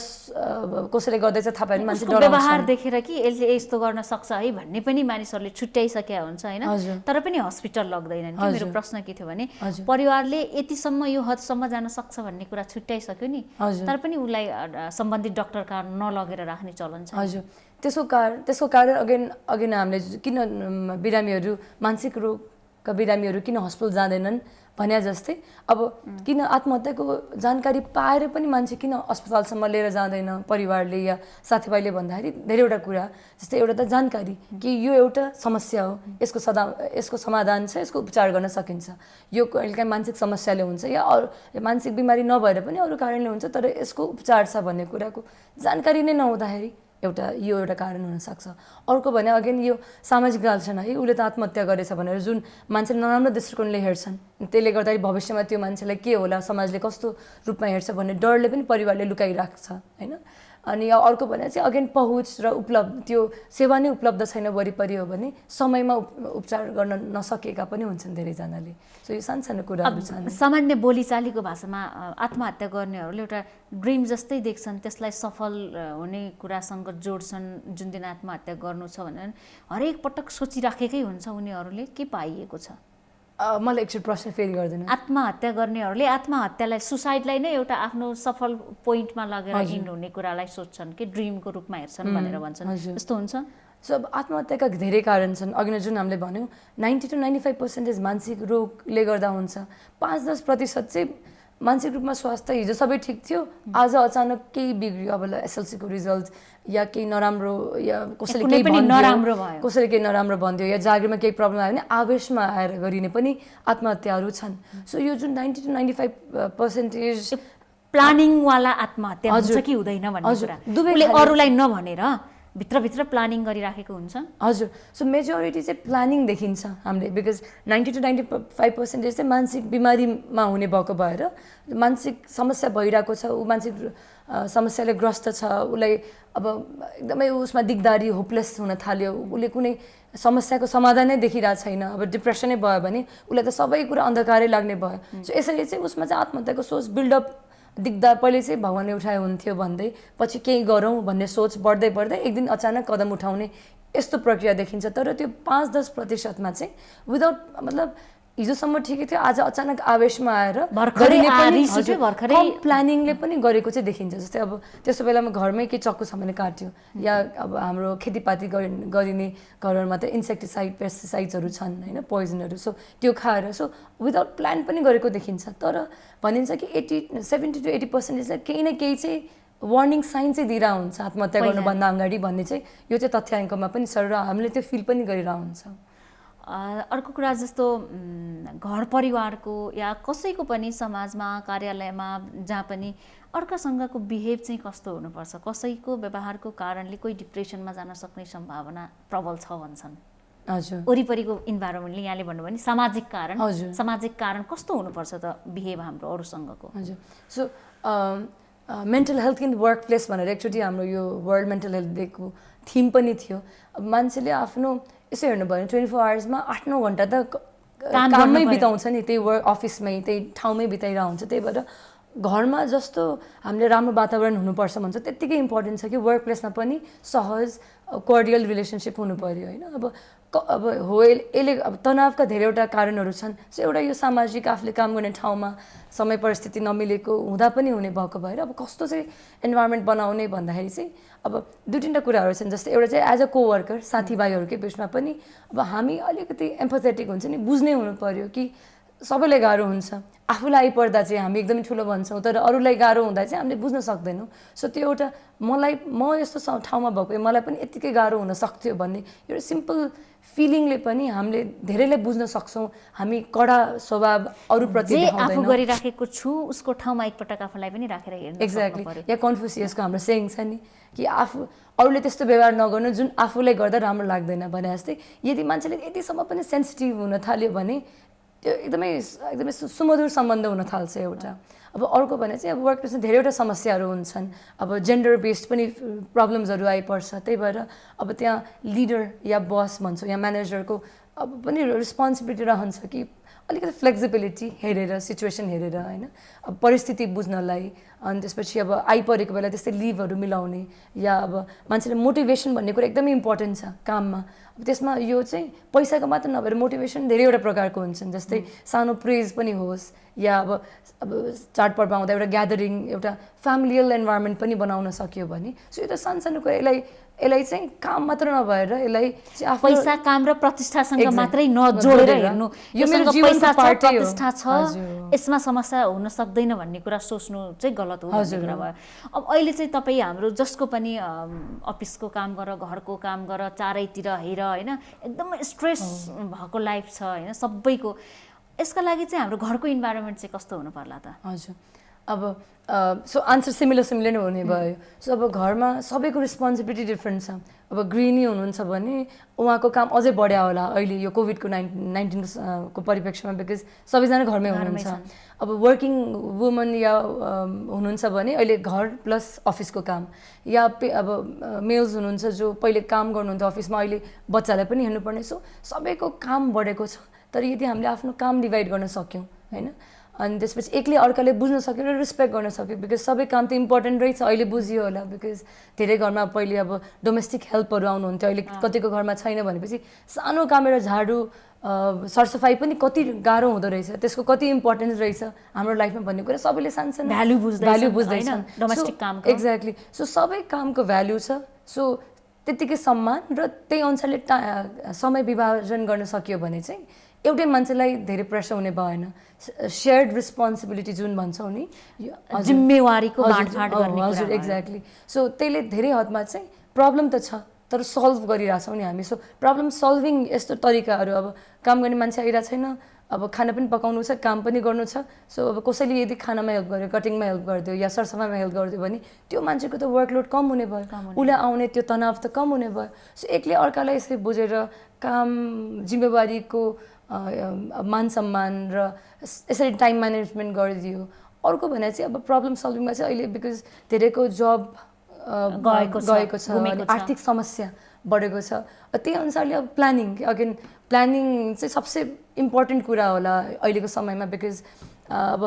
कसैले गर्दैछ थाहा पायो भने मान्छे डराउँछ। व्यवहार देखेर कि यसले यस्तो गर्न सक्छ है भन्ने पनि मानिसहरूले छुट्याइसकेका हुन्छ हैन, तर पनि हस्पिटल लग्दैनन् कि। मेरो प्रश्न के थियो भने परिवारले यतिसम्म यो हदसम्म जान सक्छ भन्ने कुरा छुट्याइसक्यो नि, तर पनि उसलाई सम्बन्धित डाक्टर कहाँ नलगेर राख्ने चलन छ। हजुर, त्यसको कारण अगेन हामीले किन बिरामीहरू मानसिक रोगका बिरामीहरू किन हस्पिटल जाँदैनन् भने जस्तै अब किन आत्महत्याको जानकारी पाएर पनि मान्छे किन अस्पतालसम्म लिएर जाँदैन परिवारले या साथीभाइले भन्दाखेरि धेरैवटा कुरा। जस्तै एउटा त जानकारी कि यो एउटा समस्या हो, यसको समाधान छ, यसको उपचार गर्न सकिन्छ। यो कहिलेकाहीँ मानसिक समस्याले हुन्छ या अरू मानसिक बिमारी नभएर पनि अरू कारणले हुन्छ, तर यसको उपचार छ भन्ने कुराको जानकारी नै नहुँदाखेरि यो एउटा कारण हुनसक्छ। अर्को भने अगेन यो सामाजिक लालसन है, उसले त आत्महत्या गरेछ भनेर जुन मान्छेले नराम्रो दृष्टिकोणले हेर्छन्, त्यसले गर्दाखेरि भविष्यमा त्यो मान्छेलाई के होला, समाजले कस्तो रूपमा हेर्छ भन्ने डरले पनि परिवारले लुकाइराख्छ हैन। अनि अर्को भने चाहिँ अगेन पहुँच र त्यो सेवा नै उपलब्ध छैन वरिपरि हो भने समयमा उपचार गर्न नसकेका पनि हुन्छन् धेरैजनाले। सो यो सानो कुराहरू छन्। सामान्य बोलीचालीको भाषामा आत्महत्या गर्नेहरूले एउटा ड्रिम जस्तै देख्छन्, त्यसलाई सफल हुने कुरासँग जोड्छन्। जुन दिन आत्महत्या गर्नु छ भने हरेक पटक सोचिराखेकै हुन्छ उनीहरूले, के पाइएको छ? मलाई एकचोटि प्रश्न फेरि गर्दैन। आत्महत्या गर्नेहरूले आत्महत्यालाई सुसाइडलाई नै एउटा आफ्नो सफल पोइन्टमा लगेर इन्ड हुने कुरालाई सोध्छन् कि ड्रिमको रूपमा हेर्छन् भनेर भन्छन्, यस्तो हुन्छ? सो अब आत्महत्याका धेरै कारण छन्। अघि नै जुन हामीले भन्यौँ 90 to 95% मानसिक रोगले गर्दा हुन्छ। 5-10% चाहिँ मानसिक रूपमा स्वास्थ्य हिजो सबै ठिक थियो, आज अचानक केही बिग्रियो, अब एसएलसीको रिजल्ट या केही नराम्रो या कसैले केही नराम्रो भनिदियो या जागिरमा केही प्रब्लम आयो भने आवेशमा आएर गरिने पनि आत्महत्याहरू छन्। सो यो जुन 90 to 95% प्लानिङवाला आत्महत्या हुन्छ कि हुँदैन भन्ने कुरा उसले अरूलाई नभनेर भित्रभित्र प्लानिङ गरिराखेको हुन्छ। हजुर, सो मेजोरिटी चाहिँ प्लानिङ देखिन्छ हामीले, बिकज 90 to 95% चाहिँ मानसिक बिमारीमा हुने भएको भएर मानसिक समस्या भइरहेको छ, ऊ मानसिक समस्याले ग्रस्त छ, उसलाई अब एकदमै उसमा दिगदारी होपलेस हुन थाल्यो, उसले कुनै समस्याको समाधानै देखिरहेको छैन, अब डिप्रेसनै भयो भने उसलाई त सबै कुरा अन्धकारै लाग्ने भयो। सो यसरी चाहिँ उसमा चाहिँ आत्महत्याको सोच बिल्डअप देख्दा पहिले चाहिँ भगवानले उठाए हुन्थ्यो भन्दै पछि केही गरौँ भन्ने सोच बढ्दै बढ्दै एक दिन अचानक कदम उठाउने यस्तो प्रक्रिया देखिन्छ। तर त्यो 5-10%मा चाहिँ विदाउट मतलब हिजोसम्म ठिकै थियो, आज अचानक आवेशमा आएर प्लानिङले पनि गरेको चाहिँ देखिन्छ। जस्तै अब त्यसो बेलामा घरमै केही चक्कु छ भने काट्यो, या अब हाम्रो खेतीपाती गरिने घरहरूमा त इन्सेक्टिसाइड पेस्टिसाइड्सहरू छन् होइन, पोइजनहरू, सो त्यो खाएर सो विदाउट प्लान पनि गरेको देखिन्छ। तर भनिन्छ कि 70 to 80% केही न केही चाहिँ वार्निङ साइन चाहिँ दिइरहेको हुन्छ आत्महत्या गर्नुभन्दा अगाडि भन्ने चाहिँ यो चाहिँ तथ्याङ्कमा पनि छ र हामीले त्यो फिल पनि गरिरहेको हुन्छ। अर्को कुरा जस्तो घर परिवारको या कसैको पनि समाजमा कार्यालयमा जहाँ पनि अर्कासँगको बिहेभ चाहिँ कस्तो हुनुपर्छ? कसैको व्यवहारको कारणले कोही डिप्रेसनमा जान सक्ने सम्भावना प्रबल छ भन्छन्। हजुर, वरिपरिको इन्भाइरोमेन्टले यहाँले भन्नुभयो नि सामाजिक कारण कस्तो हुनुपर्छ त बिहेभ हाम्रो अरूसँगको? हजुर, so mental health in work place भनेर एकचोटि हाम्रो यो वर्ल्ड मेन्टल हेल्थ डेको थिम पनि थियो। अब मान्छेले आफ्नो यसो हेर्नुभयो भने 24 आवर्समा 8-9 घन्टा त काममै बिताउँछ नि, त्यही वर्क अफिसमै त्यही ठाउँमै बिताइरहेको हुन्छ। त्यही भएर घरमा जस्तो हामीले राम्रो वातावरण हुनुपर्छ भन्छ त्यत्तिकै इम्पोर्टेन्ट छ कि वर्क प्लेसमा पनि सहज कोर्डियल रिलेसनसिप हुनु पर्यो होइन। अब यसले अब तनावका धेरैवटा कारणहरू छन्। सो एउटा यो सामाजिक आफूले काम गर्ने ठाउँमा समय परिस्थिति नमिलेको हुँदा पनि हुने भएको भएर अब कस्तो चाहिँ इन्भाइरोमेन्ट बनाउने भन्दाखेरि चाहिँ अब 2-3टा कुराहरू छन्। जस्तै एउटा चाहिँ एज अ कोवर्कर साथीभाइहरूकै बिचमा पनि अब हामी अलिकति एम्पथेटिक हुन्छ नि, बुझ्ने हुनु पर्यो कि सबैलाई गाह्रो हुन्छ। आफूलाई आइपर्दा चाहिँ हामी एकदमै ठुलो भन्छौँ, तर अरूलाई गाह्रो हुँदा चाहिँ हामीले बुझ्न सक्दैनौँ। सो त्यो एउटा म यस्तो ठाउँमा भएको मलाई पनि यत्तिकै गाह्रो हुन सक्थ्यो भन्ने एउटा सिम्पल फिलिङले पनि हामीले धेरैलाई बुझ्न सक्छौँ। हामी कडा स्वभाव अरूप्रति जे आफू देखाउँदैनौँ। गरिराखेको छु उसको ठाउँमा एकपटक आफूलाई पनि राखेर हेर्न एक्ज्याक्टली। सक्नुपर्यो। या कन्फ्युसियसको हाम्रो सेयिङ छ नि कि अरूले त्यस्तो व्यवहार नगर्नु जुन आफूलाई गर्दा राम्रो लाग्दैन भने जस्तै। यदि मान्छेले यतिसम्म पनि सेन्सिटिभ हुन थाल्यो भने त्यो एकदमै सुमधुर सम्बन्ध हुन थाल्छ एउटा। अब अर्को भने चाहिँ अब वर्क प्लेसमा धेरैवटा समस्याहरू हुन्छन्। अब जेन्डर बेस्ड पनि प्रब्लम्सहरू आइपर्छ। त्यही भएर अब त्यहाँ लिडर या बस भन्छौँ या म्यानेजरको अब पनि रेस्पोन्सिबिलिटी रहन्छ कि अलिकति फ्लेक्सिबिलिटी हेरेर, सिचुएसन हेरेर होइन, अब परिस्थिति बुझ्नलाई। अनि त्यसपछि अब आइपरेको बेला त्यस्तै लिभहरू मिलाउने या अब मान्छेले मोटिभेसन भन्ने कुरा एकदमै इम्पोर्टेन्ट छ काममा। अब त्यसमा यो चाहिँ पैसाको मात्र नभएर मोटिभेसन धेरैवटा प्रकारको हुन्छन्। जस्तै सानो प्रेज पनि होस् या अब चाडपर्व आउँदा एउटा ग्यादरिङ, एउटा फ्यामिलियल इन्भाइरोमेन्ट पनि बनाउन सक्यो भने सो यो त सानो कुरा। यसलाई चाहिँ काम मात्र नभएर यसलाई पैसा, काम र प्रतिष्ठासँग मात्रै नजोडेर हेर्नु। योसँग पैसा छ, प्रतिष्ठा छ, यसमा समस्या हुन सक्दैन भन्ने कुरा सोच्नु चाहिँ गलत हो भन्ने कुरा भयो। अब अहिले चाहिँ तपाईँ हाम्रो जसको पनि अफिसको काम गर, घरको काम गर, चारैतिर हेर होइन, एकदमै स्ट्रेस भएको लाइफ छ होइन सबैको। यसका लागि चाहिँ हाम्रो घरको इन्भाइरोमेन्ट चाहिँ कस्तो हुनु पर्ला त? हजुर, अब सो आन्सर सिमिलर नै हुने भयो। सो अब घरमा सबैको रेस्पोन्सिबिलिटी डिफ्रेन्ट छ। अब गृहिणी हुनुहुन्छ भने उहाँको काम अझै बढ्या होला अहिले यो कोभिडको 19 को परिप्रेक्ष्यमा, बिकज सबैजना घरमै हुनुहुन्छ। अब वर्किङ वुमन या हुनुहुन्छ भने अहिले घर प्लस अफिसको काम, या अब मेल्स हुनुहुन्छ जो पहिले काम गर्नुहुन्थ्यो अफिसमा, अहिले बच्चालाई पनि हेर्नुपर्ने। सो सबैको काम बढेको छ। तर यदि हामीले आफ्नो काम डिभाइड गर्न सक्यौँ होइन, अनि त्यसपछि एकले अर्काले बुझ्न सक्यो र रेस्पेक्ट गर्न सक्यो। बिकज सबै काम त इम्पोर्टेन्ट रहेछ, अहिले बुझियो होला। बिकज धेरै घरमा पहिले अब डोमेस्टिक हेल्पहरू आउनुहुन्थ्यो, अहिले कतिको घरमा छैन भनेपछि सानो काम एउटा झाडु, सरसफाइ पनि कति गाह्रो हुँदो रहेछ, त्यसको कति इम्पोर्टेन्स रहेछ हाम्रो लाइफमा भन्ने कुरा सबैले सानसानो भ्यालु बुझ्दैछन् डोमेस्टिक कामको। एक्ज्याक्टली। सो सबै कामको भ्यालु छ। सो त्यत्तिकै सम्मान र त्यही अनुसारले समय विभाजन गर्न सकियो भने चाहिँ एउटै मान्छेलाई धेरै प्रेसर हुने भएन। सेयर्ड रेस्पोन्सिबिलिटी जुन भन्छौँ नि, जिम्मेवारीको बाँडफाँड गर्ने। हजुर, एक्ज्याक्टली। सो त्यसले धेरै हदमा चाहिँ प्रब्लम त छ तर सल्भ गरिरहेछौँ नि हामी। सो प्रब्लम सल्भिङ यस्तो तरिकाहरू, अब काम गर्ने मान्छे आइरहेको छैन, अब खाना पनि पकाउनु छ, काम पनि गर्नु छ। सो अब कसैले यदि खानामा हेल्प गर्यो, कटिङमा हेल्प गरिदियो या सरसफाइमा हेल्प गरिदियो भने त्यो मान्छेको त वर्कलोड कम हुने भयो, उसलाई आउने त्यो तनाव त कम हुने भयो। सो एकले अर्कालाई यसरी बुझेर काम, जिम्मेवारीको मान सम्मान र यसरी टाइम म्यानेजमेन्ट गरिदियो। अर्को भने चाहिँ अब प्रब्लम सल्भिङमा चाहिँ अहिले बिकज धेरैको जब गएको छ, आर्थिक समस्या बढेको छ, त्यही अनुसारले अब प्लानिङ, अगेन प्लानिङ चाहिँ सबसे इम्पोर्टेन्ट कुरा होला अहिलेको समयमा। बिकज अब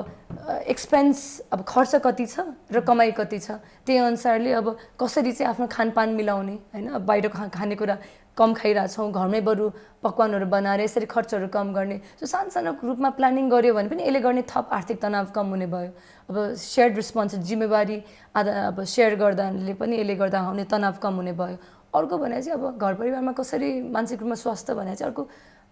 एक्सपेन्स, अब खर्च कति छ र कमाइ कति छ, त्यही अनुसारले अब कसरी चाहिँ आफ्नो खानपान मिलाउने होइन। अब बाहिर खानेकुरा कम खाइरहेछौँ, घरमै बरु पकवानहरू बनाएर यसरी खर्चहरू कम गर्ने। सो सानो रूपमा प्लानिङ गऱ्यो भने पनि यसले गर्ने थप आर्थिक तनाव कम हुने भयो। अब सेयर्ड रेस्पोन्स, जिम्मेवारी अब सेयर गर्दाले पनि यसले गर्दा हुने तनाव कम हुने भयो। अर्को भने चाहिँ अब घर परिवारमा कसरी मानसिक रूपमा स्वास्थ्य भने चाहिँ अर्को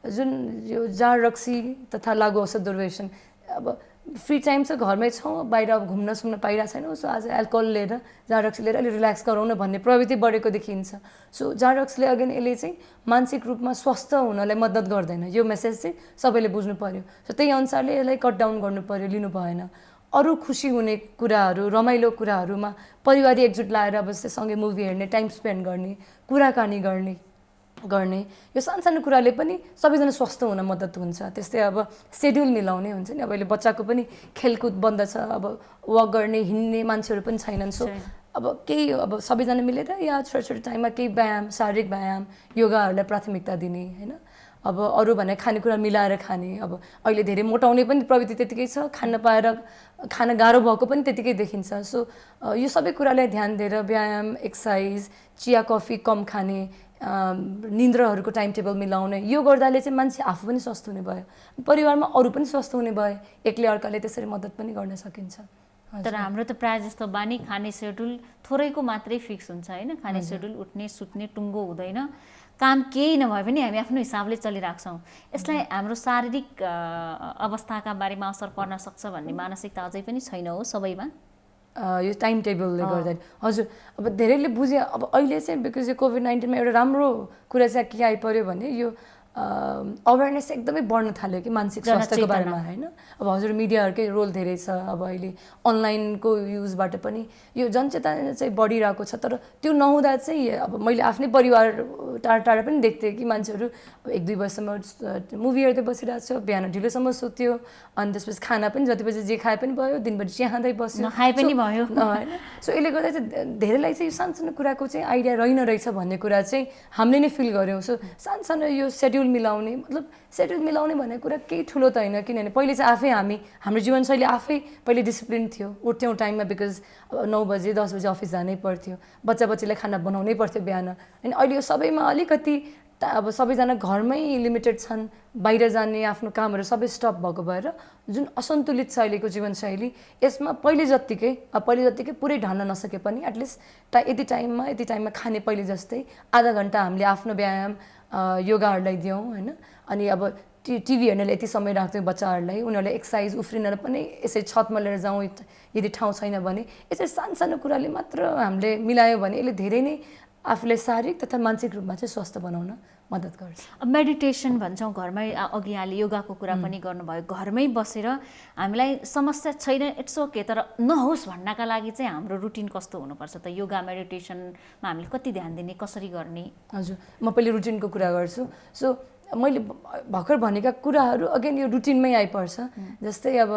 जुन यो जाँड रक्सी तथा लागु औषध दुर्व्यसन, अब फ्री टाइम छ, घरमै छौँ, बाहिर अब घुम्न सुम्न पाइरहेको छैनौँ। सो आज एल्कोहल लिएर, जाँड रक्सी लिएर अलिक रिल्याक्स गराउन भन्ने प्रवृत्ति बढेको देखिन्छ। सो जाँड रक्सीले अगेन यसले चाहिँ मानसिक रूपमा स्वस्थ हुनलाई मद्दत गर्दैन। यो मेसेज चाहिँ सबैले बुझ्नु पर्यो। सो त्यही अनुसारले यसलाई कट डाउन गर्नु पर्यो, लिनु भएन। अरू खुसी हुने कुराहरू, रमाइलो कुराहरूमा परिवार एकजुट लाएर अब जस्तै सँगै मुभी हेर्ने, टाइम स्पेन्ड गर्ने, कुराकानी गर्ने यो सानो कुराले पनि सबैजना स्वस्थ हुन मद्दत हुन्छ। त्यस्तै अब सेड्युल मिलाउने हुन्छ नि, अब अहिले बच्चाको पनि खेलकुद बन्द छ, अब वक गर्ने, हिँड्ने मान्छेहरू पनि छैनन्। सो अब केही अब सबैजना मिलेर या छोटो टाइममा केही व्यायाम, शारीरिक व्यायाम, योगाहरूलाई प्राथमिकता दिने होइन। अब अरू भने खानेकुरा मिलाएर खाने। अब अहिले धेरै मोटाउने पनि प्रवृत्ति त्यतिकै छ, खान पाएर खाना गाह्रो भएको पनि त्यतिकै देखिन्छ। सो यो सबै कुरालाई ध्यान दिएर व्यायाम, एक्सर्साइज, चिया कफी कम खाने, निन्द्राहरूको टाइम टेबल मिलाउने, यो गर्दाले चाहिँ मान्छे आफू पनि स्वस्थ हुने भयो, परिवारमा अरू पनि स्वस्थ हुने भयो, एकले अर्काले त्यसरी मद्दत पनि गर्न सकिन्छ। तर हाम्रो त प्रायः जस्तो बानी खाने सेड्युल थोरैको मात्रै फिक्स हुन्छ होइन। खाने सेड्युल, उठ्ने सुत्ने टुङ्गो हुँदैन, काम केही नभए पनि हामी आफ्नो हिसाबले चलिरहेको छौँ। यसलाई हाम्रो शारीरिक अवस्थाका बारेमा असर पर्न सक्छ भन्ने मानसिकता अझै पनि छैन हो सबैमा। यो टाइम टेबलले गर्दा हजुर अब धेरैले बुझे। अब अहिले चाहिँ बिकज यो कोभिड-19मा एउटा राम्रो कुरा चाहिँ के आइपर्यो भने यो अवेरनेस एकदमै बढ्न थाल्यो कि मानसिक स्वास्थ्यको बारेमा होइन। अब हजुर मिडियाहरूकै रोल धेरै छ। अब अहिले अनलाइनको युजबाट पनि यो जनचेतना चाहिँ बढिरहेको छ। तर त्यो नहुँदा चाहिँ अब मैले आफ्नै परिवार टाढा टाढा पनि देख्थेँ कि मान्छेहरू 1-2 बजीसम्म मुभी हेर्दै बसिरहेको छ, बिहान ढिलोसम्म सुत्यो, अनि त्यसपछि खाना पनि जति बजी जे खाए पनि भयो, दिनभरि चिया खाँदै बस्यो, खाए पनि भयो होइन। सो यसले गर्दा चाहिँ धेरैलाई चाहिँ सानो सानो कुराको चाहिँ आइडिया रहेन रहेछ भन्ने कुरा चाहिँ हामीले नै फिल गऱ्यौँ। सो सानो सानो यो सेड्युल मिलाउने, मतलब सेड्युल मिलाउने भन्ने कुरा केही ठुलो त होइन। किनभने पहिले चाहिँ आफै हाम्रो जीवनशैली आफै पहिले डिसिप्लिन थियो। उठ्थ्यौँ टाइममा, बिकज 9 बजे 10 बजे अफिस जानै पर्थ्यो, बच्चाबच्चीलाई खाना बनाउनै पर्थ्यो बिहान। अनि अहिले यो सबैमा अलिकति अब सबैजना घरमै लिमिटेड छन्, बाहिर जाने आफ्नो कामहरू सबै स्टप भएको भएर जुन असन्तुलित छ अहिलेको जीवनशैली, यसमा पहिले जत्तिकै पुरै ढल्न नसके पनि एटलिस्ट यति टाइममा खाने पहिले जस्तै आधा घन्टा हामीले आफ्नो व्यायाम योगाहरूलाई दियौँ होइन। अनि अब टिभी हेर्नेले यति समय राख्थ्यौँ बच्चाहरूलाई, उनीहरूलाई एक्सर्साइज उफ्रिन पनि यसरी छतमा लिएर जाउँ यदि ठाउँ छैन भने। यसरी सानो सानो कुराले मात्र हामीले मिलायो भने यसले धेरै नै आफूलाई शारीरिक तथा मानसिक रूपमा चाहिँ स्वस्थ बनाउन मद्दत गर्छ। अब मेडिटेसन भन्छौँ घरमै, अघि यहाँले योगाको कुरा पनि गर्नुभयो। घरमै बसेर हामीलाई समस्या छैन, इट्स ओके, तर नहोस् भन्नका लागि चाहिँ हाम्रो रुटिन कस्तो हुनुपर्छ त? योगा मेडिटेसनमा हामीले कति ध्यान दिने, कसरी गर्ने? हजुर, म पहिले रुटिनको कुरा गर्छु। सो मैले भर्खर भनेका कुराहरू अगेन यो रुटिनमै आइपर्छ। जस्तै अब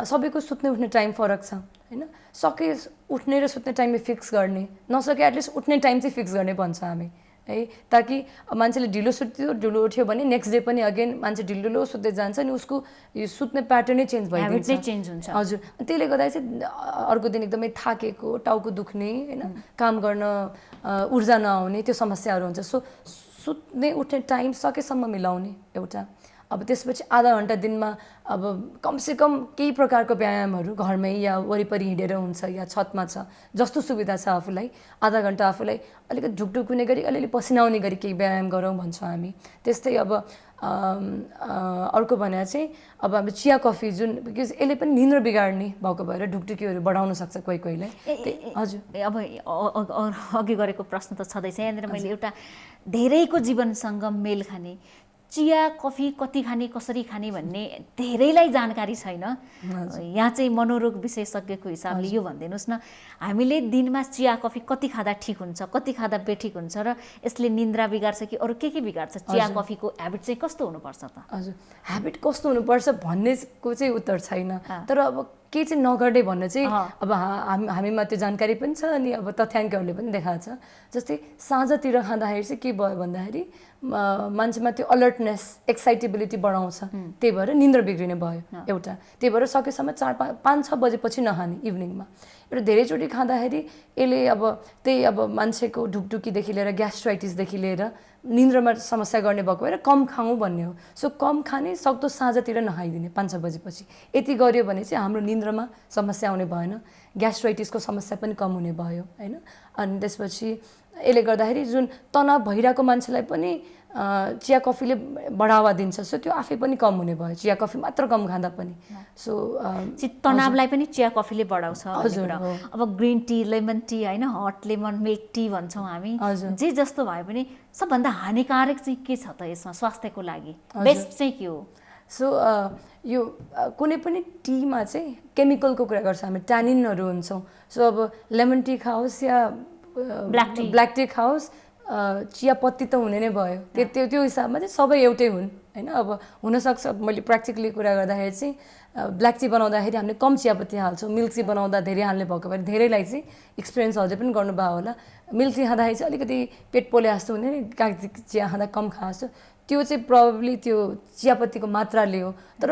सबैको सुत्ने उठ्ने टाइम फरक छ होइन। सके उठ्ने र सुत्ने टाइम फिक्स गर्ने, नसके एटलिस्ट उठ्ने टाइम चाहिँ फिक्स गर्ने भन्छ हामी है। ताकि मान्छेले ढिलो उठ्यो भने नेक्स्ट डे पनि अगेन मान्छे ढिलो सुत्दै जान्छ अनि उसको यो सुत्ने प्याटर्नै चेन्ज भइदिन्छ। हजुर, त्यसले गर्दा चाहिँ अर्को दिन एकदमै थाकेको, टाउको दुख्ने होइन, काम गर्न ऊर्जा नआउने, त्यो समस्याहरू हुन्छ। सो सुत्ने उठ्ने टाइम सकेसम्म मिलाउने एउटा। अब त्यसपछि आधा घन्टा दिनमा अब कमसेकम केही प्रकारको व्यायामहरू घरमै या वरिपरि हिँडेर हुन्छ या छतमा छ, जस्तो सुविधा छ आफूलाई, आधा घन्टा आफूलाई अलिकति ढुकढुक हुने गरी अलिअलि पसिना आउने गरी केही व्यायाम गरौँ भन्छौँ हामी। त्यस्तै अब अर्को भने चाहिँ अब हाम्रो चिया कफी जुन, बिकज यसले पनि निन्द्रा बिगार्ने भएको भएर ढुकढुकीहरू बढाउन सक्छ कोहीलाई। हजुर, अब अघि गरेको प्रश्न त छँदैछ यहाँनिर। मैले एउटा धेरैको जीवनसँग मेल खाने चिया कफी कति खाने, कसरी खाने भन्ने धेरैलाई जानकारी छैन। यहाँ चाहिँ मनोरोग विशेषज्ञको हिसाबले यो भनिदिनुहोस् न, हामीले दिनमा चिया कफी कति खाँदा ठिक हुन्छ, कति खाँदा बेठिक हुन्छ, र यसले निन्द्रा बिगार्छ कि अरू के बिगार्छ? चिया कफीको ह्याबिट चाहिँ कस्तो हुनुपर्छ त? हजुर, ह्याबिट कस्तो हुनुपर्छ भन्नेको चाहिँ उत्तर छैन। तर अब के चाहिँ नगर्ने भन्ने चाहिँ अब हामीमा त्यो जानकारी पनि छ अनि अब तथ्याङ्कहरूले पनि देखाएको छ। जस्तै साँझतिर खाँदाखेरि चाहिँ के भयो भन्दाखेरि मान्छेमा त्यो अलर्टनेस, एक्साइटेबिलिटी बढाउँछ, त्यही भएर निन्द्रा बिग्रिने भयो एउटा। त्यही भएर सकेसम्म 4-5-6 बजेपछि नखाने इभिनिङमा। एउटा धेरैचोटि खाँदाखेरि यसले अब मान्छेको ढुकढुकीदेखि लिएर ग्यास्ट्राइटिसदेखि लिएर निन्द्रामा समस्या गर्ने भएको भएर कम खाउँ भन्ने हो। सो कम खाने, सक्दो साँझतिर नखाइदिने 5-6 बजेपछि। यति गर्यो भने चाहिँ हाम्रो निन्द्रामा समस्या आउने भएन, ग्यास्ट्राइटिसको समस्या पनि कम हुने भयो होइन। अनि त्यसपछि यसले गर्दाखेरि जुन तनाव भइरहेको मान्छेलाई पनि चिया कफीले बढावा दिन्छ। सो त्यो आफै पनि कम हुने भयो, चिया कफी मात्र कम खाँदा पनि। सो तनावलाई पनि चिया कफीले बढाउँछ। हजुर, अब ग्रिन टी, लेमन टी होइन, हट लेमन मिल्क टी भन्छौँ हामी, जे जस्तो भए पनि सबभन्दा हानिकारक चाहिँ के छ त यसमा स्वास्थ्यको लागि? बेस्ट चाहिँ के हो? सो यो कुनै पनि टीमा चाहिँ केमिकलको कुरा गर्छ हामी, ट्यानिनहरू हुन्छौँ। सो अब लेमन टी खाओस् या ब्ल्याक टी खाओस्, चिया पत्ती त हुने नै भयो। त्यो हिसाबमा चाहिँ सबै एउटै हुन् होइन। अब हुनसक्छ मैले प्र्याक्टिकली कुरा गर्दाखेरि चाहिँ ब्ल्याक टी बनाउँदाखेरि हामीले कम चियापत्ती हाल्छौँ, मिल्क टी बनाउँदा धेरै हाल्ने भएको भएर धेरैलाई चाहिँ एक्सपिरियन्स हजुर पनि गर्नुभयो होला। मिल्क टी खाँदाखेरि चाहिँ अलिकति पेट पोले जस्तो हुने, कागती चिया खाँदा कम खाएको, त्यो चाहिँ प्रब्लली त्यो चियापत्तीको मात्राले हो। तर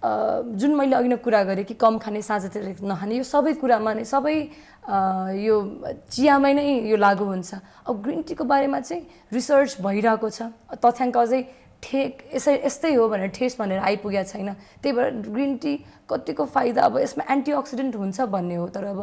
जुन मैले अघि नै कुरा गरेँ कि कम खाने, साँझतिर नखाने, यो सबै कुरामा नै सबै यो चियामै नै यो लागु हुन्छ। अब ग्रिन टीको बारेमा चाहिँ रिसर्च भइरहेको छ, तथ्याङ्क अझै यस्तै हो भनेर ठेस भनेर आइपुगेको छैन। त्यही भएर ग्रिन टी कतिको फाइदा, अब यसमा एन्टिअक्सिडेन्ट हुन्छ भन्ने हो, तर अब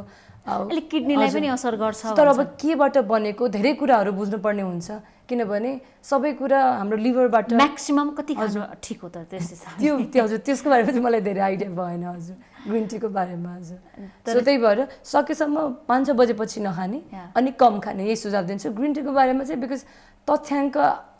किडनीलाई पनि असर गर्छ। तर अब केबाट बनेको धेरै कुराहरू बुझ्नुपर्ने हुन्छ। किनभने सबै कुरा हाम्रो लिभरबाट म्याक्सिमम कति खानु ठिक हो त त्यस हिसाबले? त्यो हजुर त्यसको बारेमा चाहिँ मलाई धेरै आइडिया भएन हजुर, ग्रिन टीको बारेमा हजुर। सो त्यही भएर सकेसम्म 5-6 बजेपछि नखाने अनि कम खाने, यही सुझाव दिन्छु। ग्रिन टीको बारेमा चाहिँ बिकज तथ्याङ्क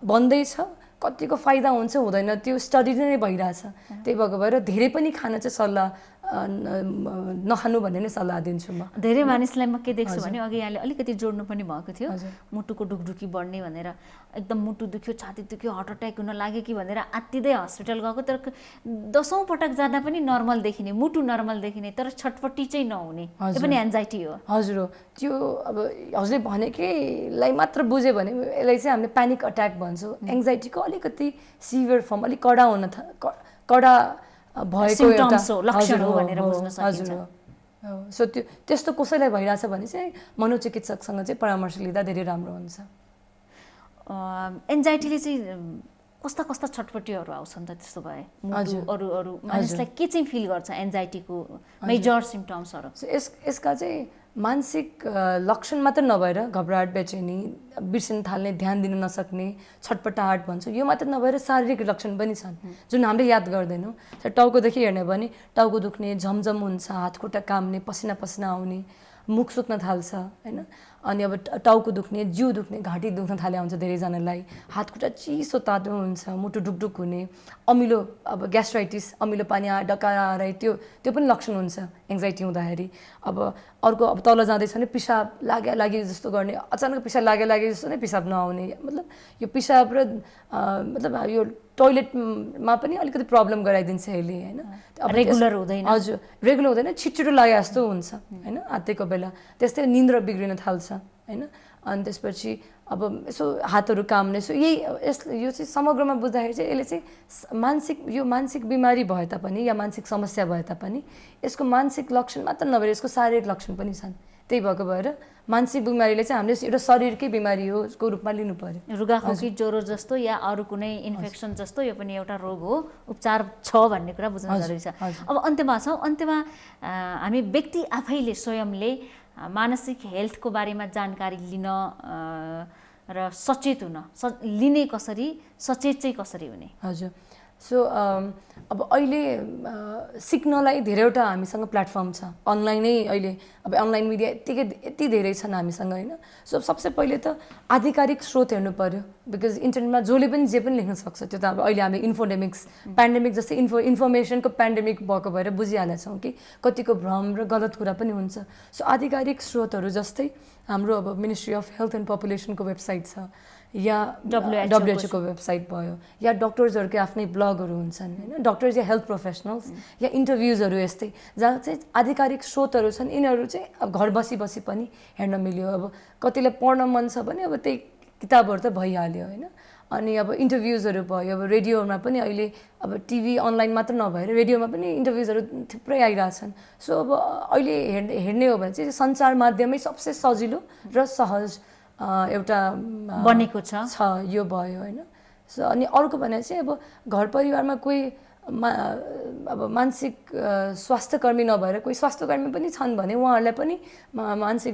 भन्दैछ, कतिको फाइदा हुन्छ हुँदैन त्यो स्टडी नै भइरहेछ, त्यही भएको भएर धेरै पनि खान चाहिँ सल्लाह नखानु भन्ने नै सल्लाह दिन्छु म। धेरै मानिसलाई म के देख्छु भने अघि यहाँले अलिकति जोड्नु पनि भएको थियो, मुटुको ढुकढुकी बढ्ने भनेर, एकदम मुटु दुख्यो, छाती दुख्यो, हार्ट अट्याक हुन लाग्यो कि भनेर आत्तिँदै हस्पिटल गएको, तर 10औं पटक जाँदा पनि नर्मल देखिने, मुटु नर्मल देखिने, तर छटपट्टि चाहिँ नहुने, त्यो पनि एन्जाइटी हो। हजुर हो, त्यो अब हजुरले भनेकैलाई मात्र बुझ्यो भने यसलाई चाहिँ हामीले प्यानिक अट्याक भन्छौँ। एङ्जाइटीको अलिकति सिभियर फर्म, अलिक कडा हुन कडा भएको एउटा लक्षण हो भनेर बुझ्न सकिन्छ। सो त्यस्तो कसैलाई भइरहेछ भने चाहिँ मनोचिकित्सकसँग चाहिँ परामर्श लिँदा धेरै राम्रो हुन्छ। एन्जाइटीले चाहिँ कस्ता कस्ता छटपट्टिहरू आउँछन् त त्यस्तो भए? अरू मानिसलाई के चाहिँ फिल गर्छ एन्जाइटीको मेजर सिम्पटम्सहरू? यसका चाहिँ मानसिक लक्षण मात्र नभएर घबराहट, बेचैनी, बिर्सिन थाल्ने, ध्यान दिन नसक्ने, छटपटाहट भन्छौँ, यो मात्र नभएर शारीरिक लक्षण पनि छन् जुन हामीले याद गर्दैनौँ। टाउकोदेखि हेर्ने भने टाउको दुख्ने, झमझम हुन्छ, हातखुट्टा काम्ने, पसिना पसिना आउने, मुख सुक्न थाल्छ होइन, अनि अब टाउको दुख्ने, जिउ दुख्ने, घाँटी दुख्न थाले हुन्छ धेरैजनालाई, हातखुट्टा चिसो तातो हुन्छ, मुटु ढुकढुक हुने, अमिलो अब ग्यास्ट्राइटिस, अमिलो पानी डकारा आएर त्यो पनि लक्षण हुन्छ एङ्जाइटी हुँदाखेरि। अब अर्को अब तल जाँदैछ भने पिसाब लागे जस्तो गर्ने, अचानक पिसाब लागे जस्तो नै पिसाब नआउने, मतलब यो पिसाब र मतलब यो टोइलेटमा पनि अलिकति प्रब्लम गराइदिन्छ यसले होइन। रेगुलर हुँदैन, हजुर रेगुलर हुँदैन, छिटो लागे जस्तो हुन्छ होइन आत्तिको बेला। त्यस्तै निन्द्रा बिग्रिन थाल्छ होइन, अनि त्यसपछि अब यसो हातहरू काम्ने। सो यो चाहिँ समग्रमा बुझ्दाखेरि चाहिँ यसले चाहिँ मानसिक बिमारी भए तापनि या मानसिक समस्या भए तापनि यसको मानसिक लक्षण मात्र नभएर यसको शारीरिक लक्षण पनि छन्। त्यही भएको भएर मानसिक बिमारीले चाहिँ हामीले एउटा शरीरकै बिमारी हो उसको रूपमा लिनु पर्यो। रुगाखोकी, ज्वरो जस्तो या अरू कुनै इन्फेक्सन जस्तो यो पनि एउटा रोग हो, उपचार छ भन्ने कुरा बुझ्न जरुरी छ। अब अन्त्यमा छौँ, अन्त्यमा हामी व्यक्ति आफैले स्वयंले मानसिक हेल्थको बारेमा जानकारी लिन र सचेत हुन लिने कसरी, सचेत चाहिँ कसरी हुने? हजुर, सो अब अहिले सिक्नलाई धेरैवटा हामीसँग प्लेटफर्म छ, अनलाइनै अहिले अब अनलाइन मिडिया यति धेरै छन् हामीसँग होइन। सो सबसे पहिले त आधिकारिक स्रोत हेर्नु पर्यो, बिकज इन्टरनेटमा जसले पनि जे पनि लेख्न सक्छ। त्यो त अब अहिले हामी इन्फोडेमिक्स, पेन्डेमिक जस्तै इन्फर्मेसनको पेन्डेमिक भएको भएर बुझिहालेछौँ कि कतिको भ्रम र गलत कुरा पनि हुन्छ। सो आधिकारिक स्रोतहरू जस्तै हाम्रो अब मिनिस्ट्री अफ हेल्थ एन्ड पपुलेसनको वेबसाइट छ, या WHO को वेबसाइट भयो, या डक्टर्सहरूकै आफ्नै ब्लगहरू हुन्छन् होइन, डक्टर्स या हेल्थ प्रोफेसनल्स या इन्टरभ्युजहरू यस्तै जहाँ चाहिँ आधिकारिक स्रोतहरू छन्। यिनीहरू चाहिँ अब घर बसी पनि हेर्न मिल्यो। अब कतिलाई पढ्न मन छ भने अब त्यही किताबहरू त भइहाल्यो होइन। अनि अब इन्टरभ्युजहरू भयो, अब रेडियोमा पनि अहिले अब टिभी अनलाइन मात्र नभएर रेडियोमा पनि इन्टरभ्युजहरू थुप्रै आइरहेछन्। सो अब अहिले हेर्ने हो भने चाहिँ सञ्चार माध्यमै सबसे सजिलो र सहज एउटा बनेको छ यो भयो होइन। सो अनि अर्को भने चाहिँ अब घर परिवारमा कोही अब मानसिक स्वास्थ्यकर्मी नभएर कोही स्वास्थ्यकर्मी पनि छन् भने उहाँहरूलाई पनि मानसिक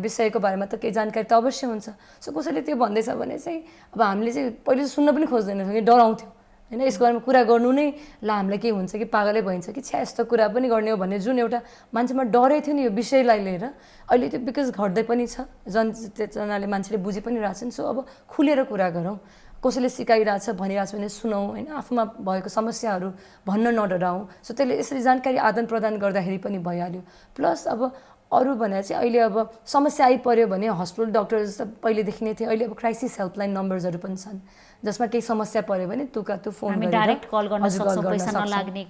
विषयको बारेमा त केही जानकारी त अवश्य हुन्छ। सो कसैले त्यो भन्दैछ भने चाहिँ अब हामीले चाहिँ पहिले सुन्न पनि खोज्दैनौँ कि डराउँथ्यौँ होइन, यसको बारेमा कुरा गर्नु नै ला हामीलाई के हुन्छ कि पागलै भइन्छ कि छ्या यस्तो कुरा पनि गर्ने हो भन्ने जुन एउटा मान्छेमा डरै थियो नि यो विषयलाई लिएर, अहिले त्यो बिकज घट्दै पनि छ, जनचेतनाले मान्छेले बुझि पनि रहेछन्। सो अब खुलेर कुरा गरौँ, कसैले सिकाइरहेछ भनिरहेछ भने सुनौँ होइन, आफूमा भएको समस्याहरू भन्न नडराउँ। सो त्यसले यसरी जानकारी आदान प्रदान गर्दाखेरि पनि भइहाल्यो। प्लस अब अरू भने चाहिँ अहिले अब समस्या आइपऱ्यो भने हस्पिटल डक्टर्स त पहिलेदेखि नै थियो, अहिले अब क्राइसिस हेल्पलाइन नम्बर्सहरू पनि छन् जसमा केही समस्या पऱ्यो भने तुकातु फोन गरेर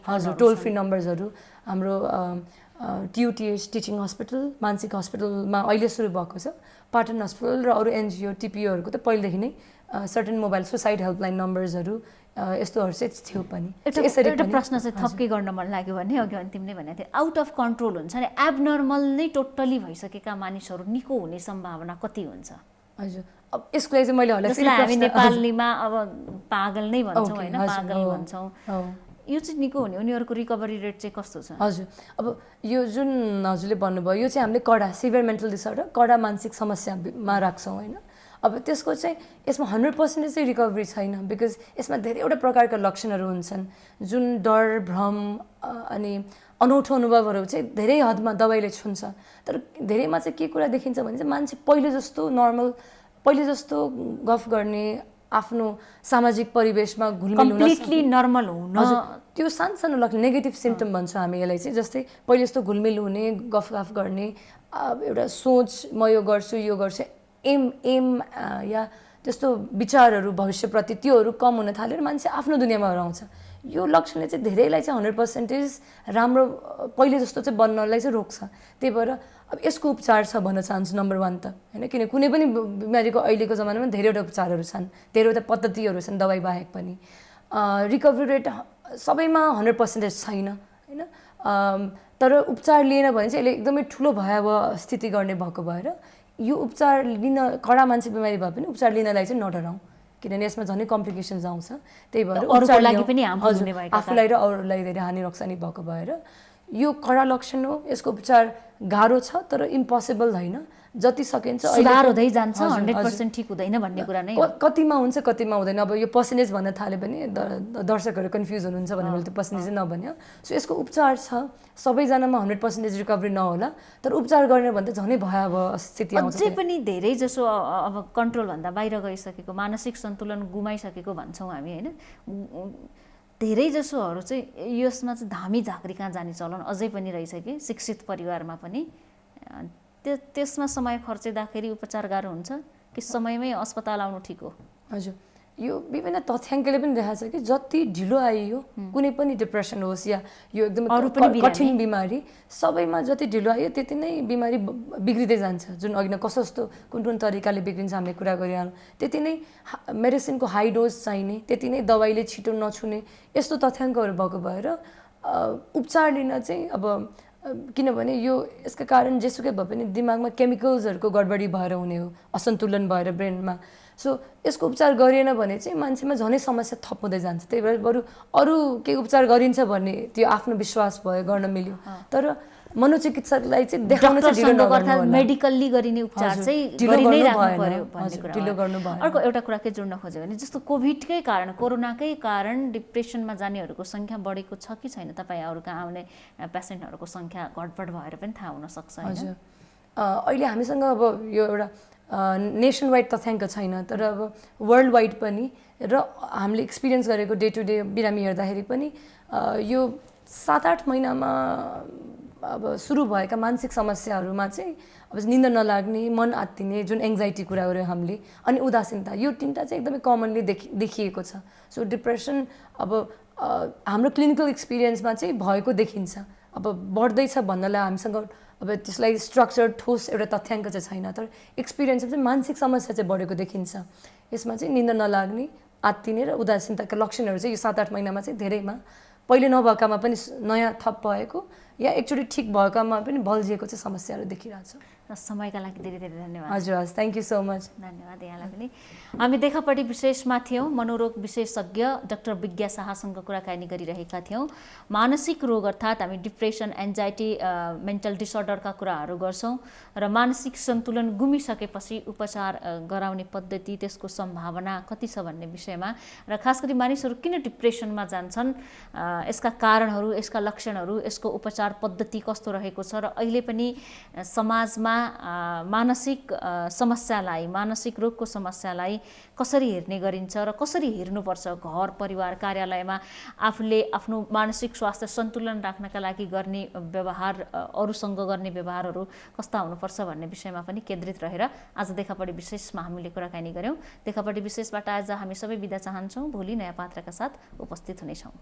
हजुर टोल फ्री नम्बर्सहरू हाम्रो TUTH टिचिङ हस्पिटल, मानसिक हस्पिटलमा अहिले सुरु भएको छ, पाटन हस्पिटल र अरू NGO TPOहरूको त पहिलेदेखि नै सर्टेन मोबाइल सुसाइड हेल्पलाइन नम्बर्सहरू यस्तोहरू चाहिँ थियो पनि। एउटा प्रश्न चाहिँ थप्के गर्न मन लाग्यो भने अघि अन्तिम नै भनेको थिएँ, आउट अफ कन्ट्रोल हुन्छ नि, एबनर्मल नै टोटल्ली भइसकेका मानिसहरू निको हुने सम्भावना कति हुन्छ? हजुर, अब यसको लागि चाहिँ मैले हामी नेपालीमा अब पागल नै भन्छौँ होइन, पागल भन्छौँ, यो चाहिँ निको हुने उनीहरूको रिकभरी रेट चाहिँ कस्तो छ? हजुर, अब यो जुन हजुरले भन्नुभयो यो चाहिँ हामीले कडा सिभियर मेन्टल डिसअर्डर, कडा मानसिक समस्यामा राख्छौँ होइन। अब त्यसको चाहिँ यसमा 100% चाहिँ रिकभरी छैन, बिकज यसमा धेरैवटा प्रकारका लक्षणहरू हुन्छन् जुन डर, भ्रम अनि अनौठो अनुभवहरू चाहिँ धेरै हदमा दबाईले छुन्छ। तर धेरैमा चाहिँ के कुरा देखिन्छ भने चाहिँ मान्छे पहिले जस्तो नर्मल, पहिले जस्तो गफ गर्ने, आफ्नो सामाजिक परिवेशमा घुलमिल हुन, कम्प्लिटली नर्मल हुन, त्यो सानो लक्षण नेगेटिभ सिम्पटम भन्छौँ हामी यसलाई चाहिँ। जस्तै पहिले जस्तो घुलमिल हुने, गफ गर्ने, एउटा सोच म यो गर्छु एम या त्यस्तो विचारहरू भविष्यप्रति त्योहरू कम हुन थालेर मान्छे आफ्नो दुनियाँमा हराउँछ। यो लक्षणले चाहिँ धेरैलाई चाहिँ 100% राम्रो पहिले जस्तो चाहिँ बन्नलाई चाहिँ रोक्छ। त्यही भएर अब यसको उपचार छ भन्न चाहन्छु नम्बर 1 त हैन, किन कुनै पनि बिमारीको अहिलेको जमानामा धेरैवटा उपचारहरू छन्, धेरैवटा पद्धतिहरू छन् दबाई बाहेक पनि। रिकभरी रेट सबैमा 100% छैन हैन, तर उपचार लिएन भने चाहिँ यसले एकदमै ठुलो भयावह स्थिति गर्ने भएको भएर यो उपचार लिन, कडा मान्छे बिमारी भए पनि उपचार लिनलाई चाहिँ नडराउँ, किनभने यसमा झनै कम्प्लिकेसन्स आउँछ। त्यही भएर अरूको लागि पनि हार्मफुल हुने भएको, आफूलाई र अरूलाई धेरै हानि नोक्सानी भएको भएर यो कडा लक्षण हो। यसको उपचार गाह्रो छ तर इम्पोसिबल होइन, जति सकिन्छ सुधार हुँदै जान्छ, 100% ठिक हुँदैन भन्ने कुरा नै कतिमा हुन्छ कतिमा हुँदैन। अब यो पर्सेन्टेज भन्न थाल्यो भने दर्शकहरू कन्फ्युज हुनुहुन्छ भने मैले त्यो पर्सेन्टेज नभन्यो। सो यसको उपचार छ, सबैजनामा 100% रिकभरी नहोला, तर उपचार गर्ने भन्दा झनै भयावह स्थिति आउँछ। अझै पनि धेरै जसो अब कन्ट्रोलभन्दा बाहिर गइसकेको, मानसिक सन्तुलन गुमाइसकेको भन्छौँ हामी होइन, धेरै जसोहरू चाहिँ यसमा चाहिँ धामी झाँक्री कहाँ जाने चलन अझै पनि रहेछ कि शिक्षित परिवारमा पनि। त्यसमा समय खर्चिँदाखेरि उपचार गाह्रो हुन्छ कि समयमै अस्पताल आउनु ठिक हो? हजुर, यो विभिन्न तथ्याङ्कले पनि देखाएको छ कि जति ढिलो आइयो कुनै पनि डिप्रेसन होस् या यो एकदमै कठिन बिमारी, सबैमा जति ढिलो आयो त्यति नै बिमारी बिग्रिँदै जान्छ। जुन अघि न कस्तो कुन तरिकाले बिग्रिन्छ हामीले कुरा गरिहाल्यौँ, त्यति नै मेडिसिनको हाई डोज चाहिने, त्यति नै दबाईले छिटो नछुने, यस्तो तथ्याङ्कहरू भएको भएर उपचार लिन चाहिँ अब, किनभने यो यसका कारण जेसुकै भए पनि दिमागमा केमिकल्सहरूको गडबडी भएर हुने हो, असन्तुलन भएर ब्रेनमा। सो यसको उपचार गरिएन भने चाहिँ मान्छेमा झनै समस्या थप हुँदै जान्छ। त्यही भएर बरु अरू केही उपचार गरिन्छ भन्ने त्यो आफ्नो विश्वास भयो, गर्न मिल्यो, तर मनोचिकित्सकलाई चाहिँ देखाउन चाहिँ ढिलो नगर्नु होला। मेडिकल्ली गरिने उपचार चाहिँ गरि नै राख्नु पर्यो भन्ने कुरा। ढिलो गर्नु भएन। अर्को एउटा कुरा के जोड्न खोज्यो भने जस्तो कोभिडकै कारण, कोरोनाकै कारण डिप्रेसनमा जानेहरूको सङ्ख्या बढेको छ कि छैन? तपाईँ कहाँ आउने पेसेन्टहरूको सङ्ख्या घटबड भएर पनि थाहा हुनसक्छ होइन? हजुर, अहिले हामीसँग अब यो एउटा नेसन वाइड तथ्याङ्क छैन, तर अब वर्ल्ड वाइड पनि र हामीले एक्सपिरियन्स गरेको डे टु डे बिरामी हेर्दाखेरि पनि यो 7-8 महिनामा अब सुरु भएका मानसिक समस्याहरूमा चाहिँ अब निन्द नलाग्ने, मन आत्तिने, जुन एङ्जाइटी कुरा गऱ्यौँ हामीले, अनि उदासीनता, यो तिनवटा चाहिँ एकदमै कमनली देखिएको छ। सो डिप्रेसन अब हाम्रो क्लिनिकल एक्सपिरियन्समा चाहिँ भएको देखिन्छ। अब बढ्दैछ भन्नलाई हामीसँग अब त्यसलाई स्ट्रक्चर ठोस एउटा तथ्याङ्क चाहिँ छैन, तर एक्सपिरियन्समा चाहिँ मानसिक समस्या चाहिँ बढेको देखिन्छ। यसमा चाहिँ निन्द नलाग्ने, आत्तिने र उदासीनताका लक्षणहरू चाहिँ यो 7-8 महिनामा चाहिँ धेरैमा, पहिले नभएकामा पनि नयाँ थप भएको या एकचोटि ठिक भएकामा पनि बल्झिएको चाहिँ समस्याहरू देखिरहेछ। समयका लागि धेरै धेरै धन्यवाद। हजुर, हस्, थ्याङ्क यू सो मच। धन्यवाद यहाँलाई पनि। हामी देखापट्टि विशेषमा थियौँ, मनोरोग विशेषज्ञ डाक्टर विज्ञा शाहसँग कुराकानी गरिरहेका थियौँ। मानसिक रोग अर्थात् हामी डिप्रेसन, एन्जाइटी, मेन्टल डिसअर्डरका कुराहरू गर्छौँ र मानसिक सन्तुलन गुमिसकेपछि उपचार गराउने पद्धति, त्यसको सम्भावना कति छ भन्ने विषयमा, र खास गरी मानिसहरू किन डिप्रेसनमा जान्छन्, यसका कारणहरू, यसका लक्षणहरू, यसको उपचार पद्धति कस्तो रहेको छ, र अहिले पनि समाजमा मानसिक समस्यालाई, मानसिक रोगको समस्यालाई कसरी हेर्ने गरिन्छ र कसरी हेर्नुपर्छ, घर परिवार कार्यालयमा आफूले आफ्नो मानसिक स्वास्थ्य सन्तुलन राख्नका लागि गर्ने व्यवहार, अरूसँग गर्ने व्यवहारहरू कस्ता हुनुपर्छ भन्ने विषयमा पनि केन्द्रित रहेर आज देखापट्टि विशेषमा हामीले कुराकानी गऱ्यौँ। देखापट्टि विशेषबाट आज हामी सबै बिदा चाहन्छौँ। भोलि नयाँ पात्रका साथ उपस्थित हुनेछौँ।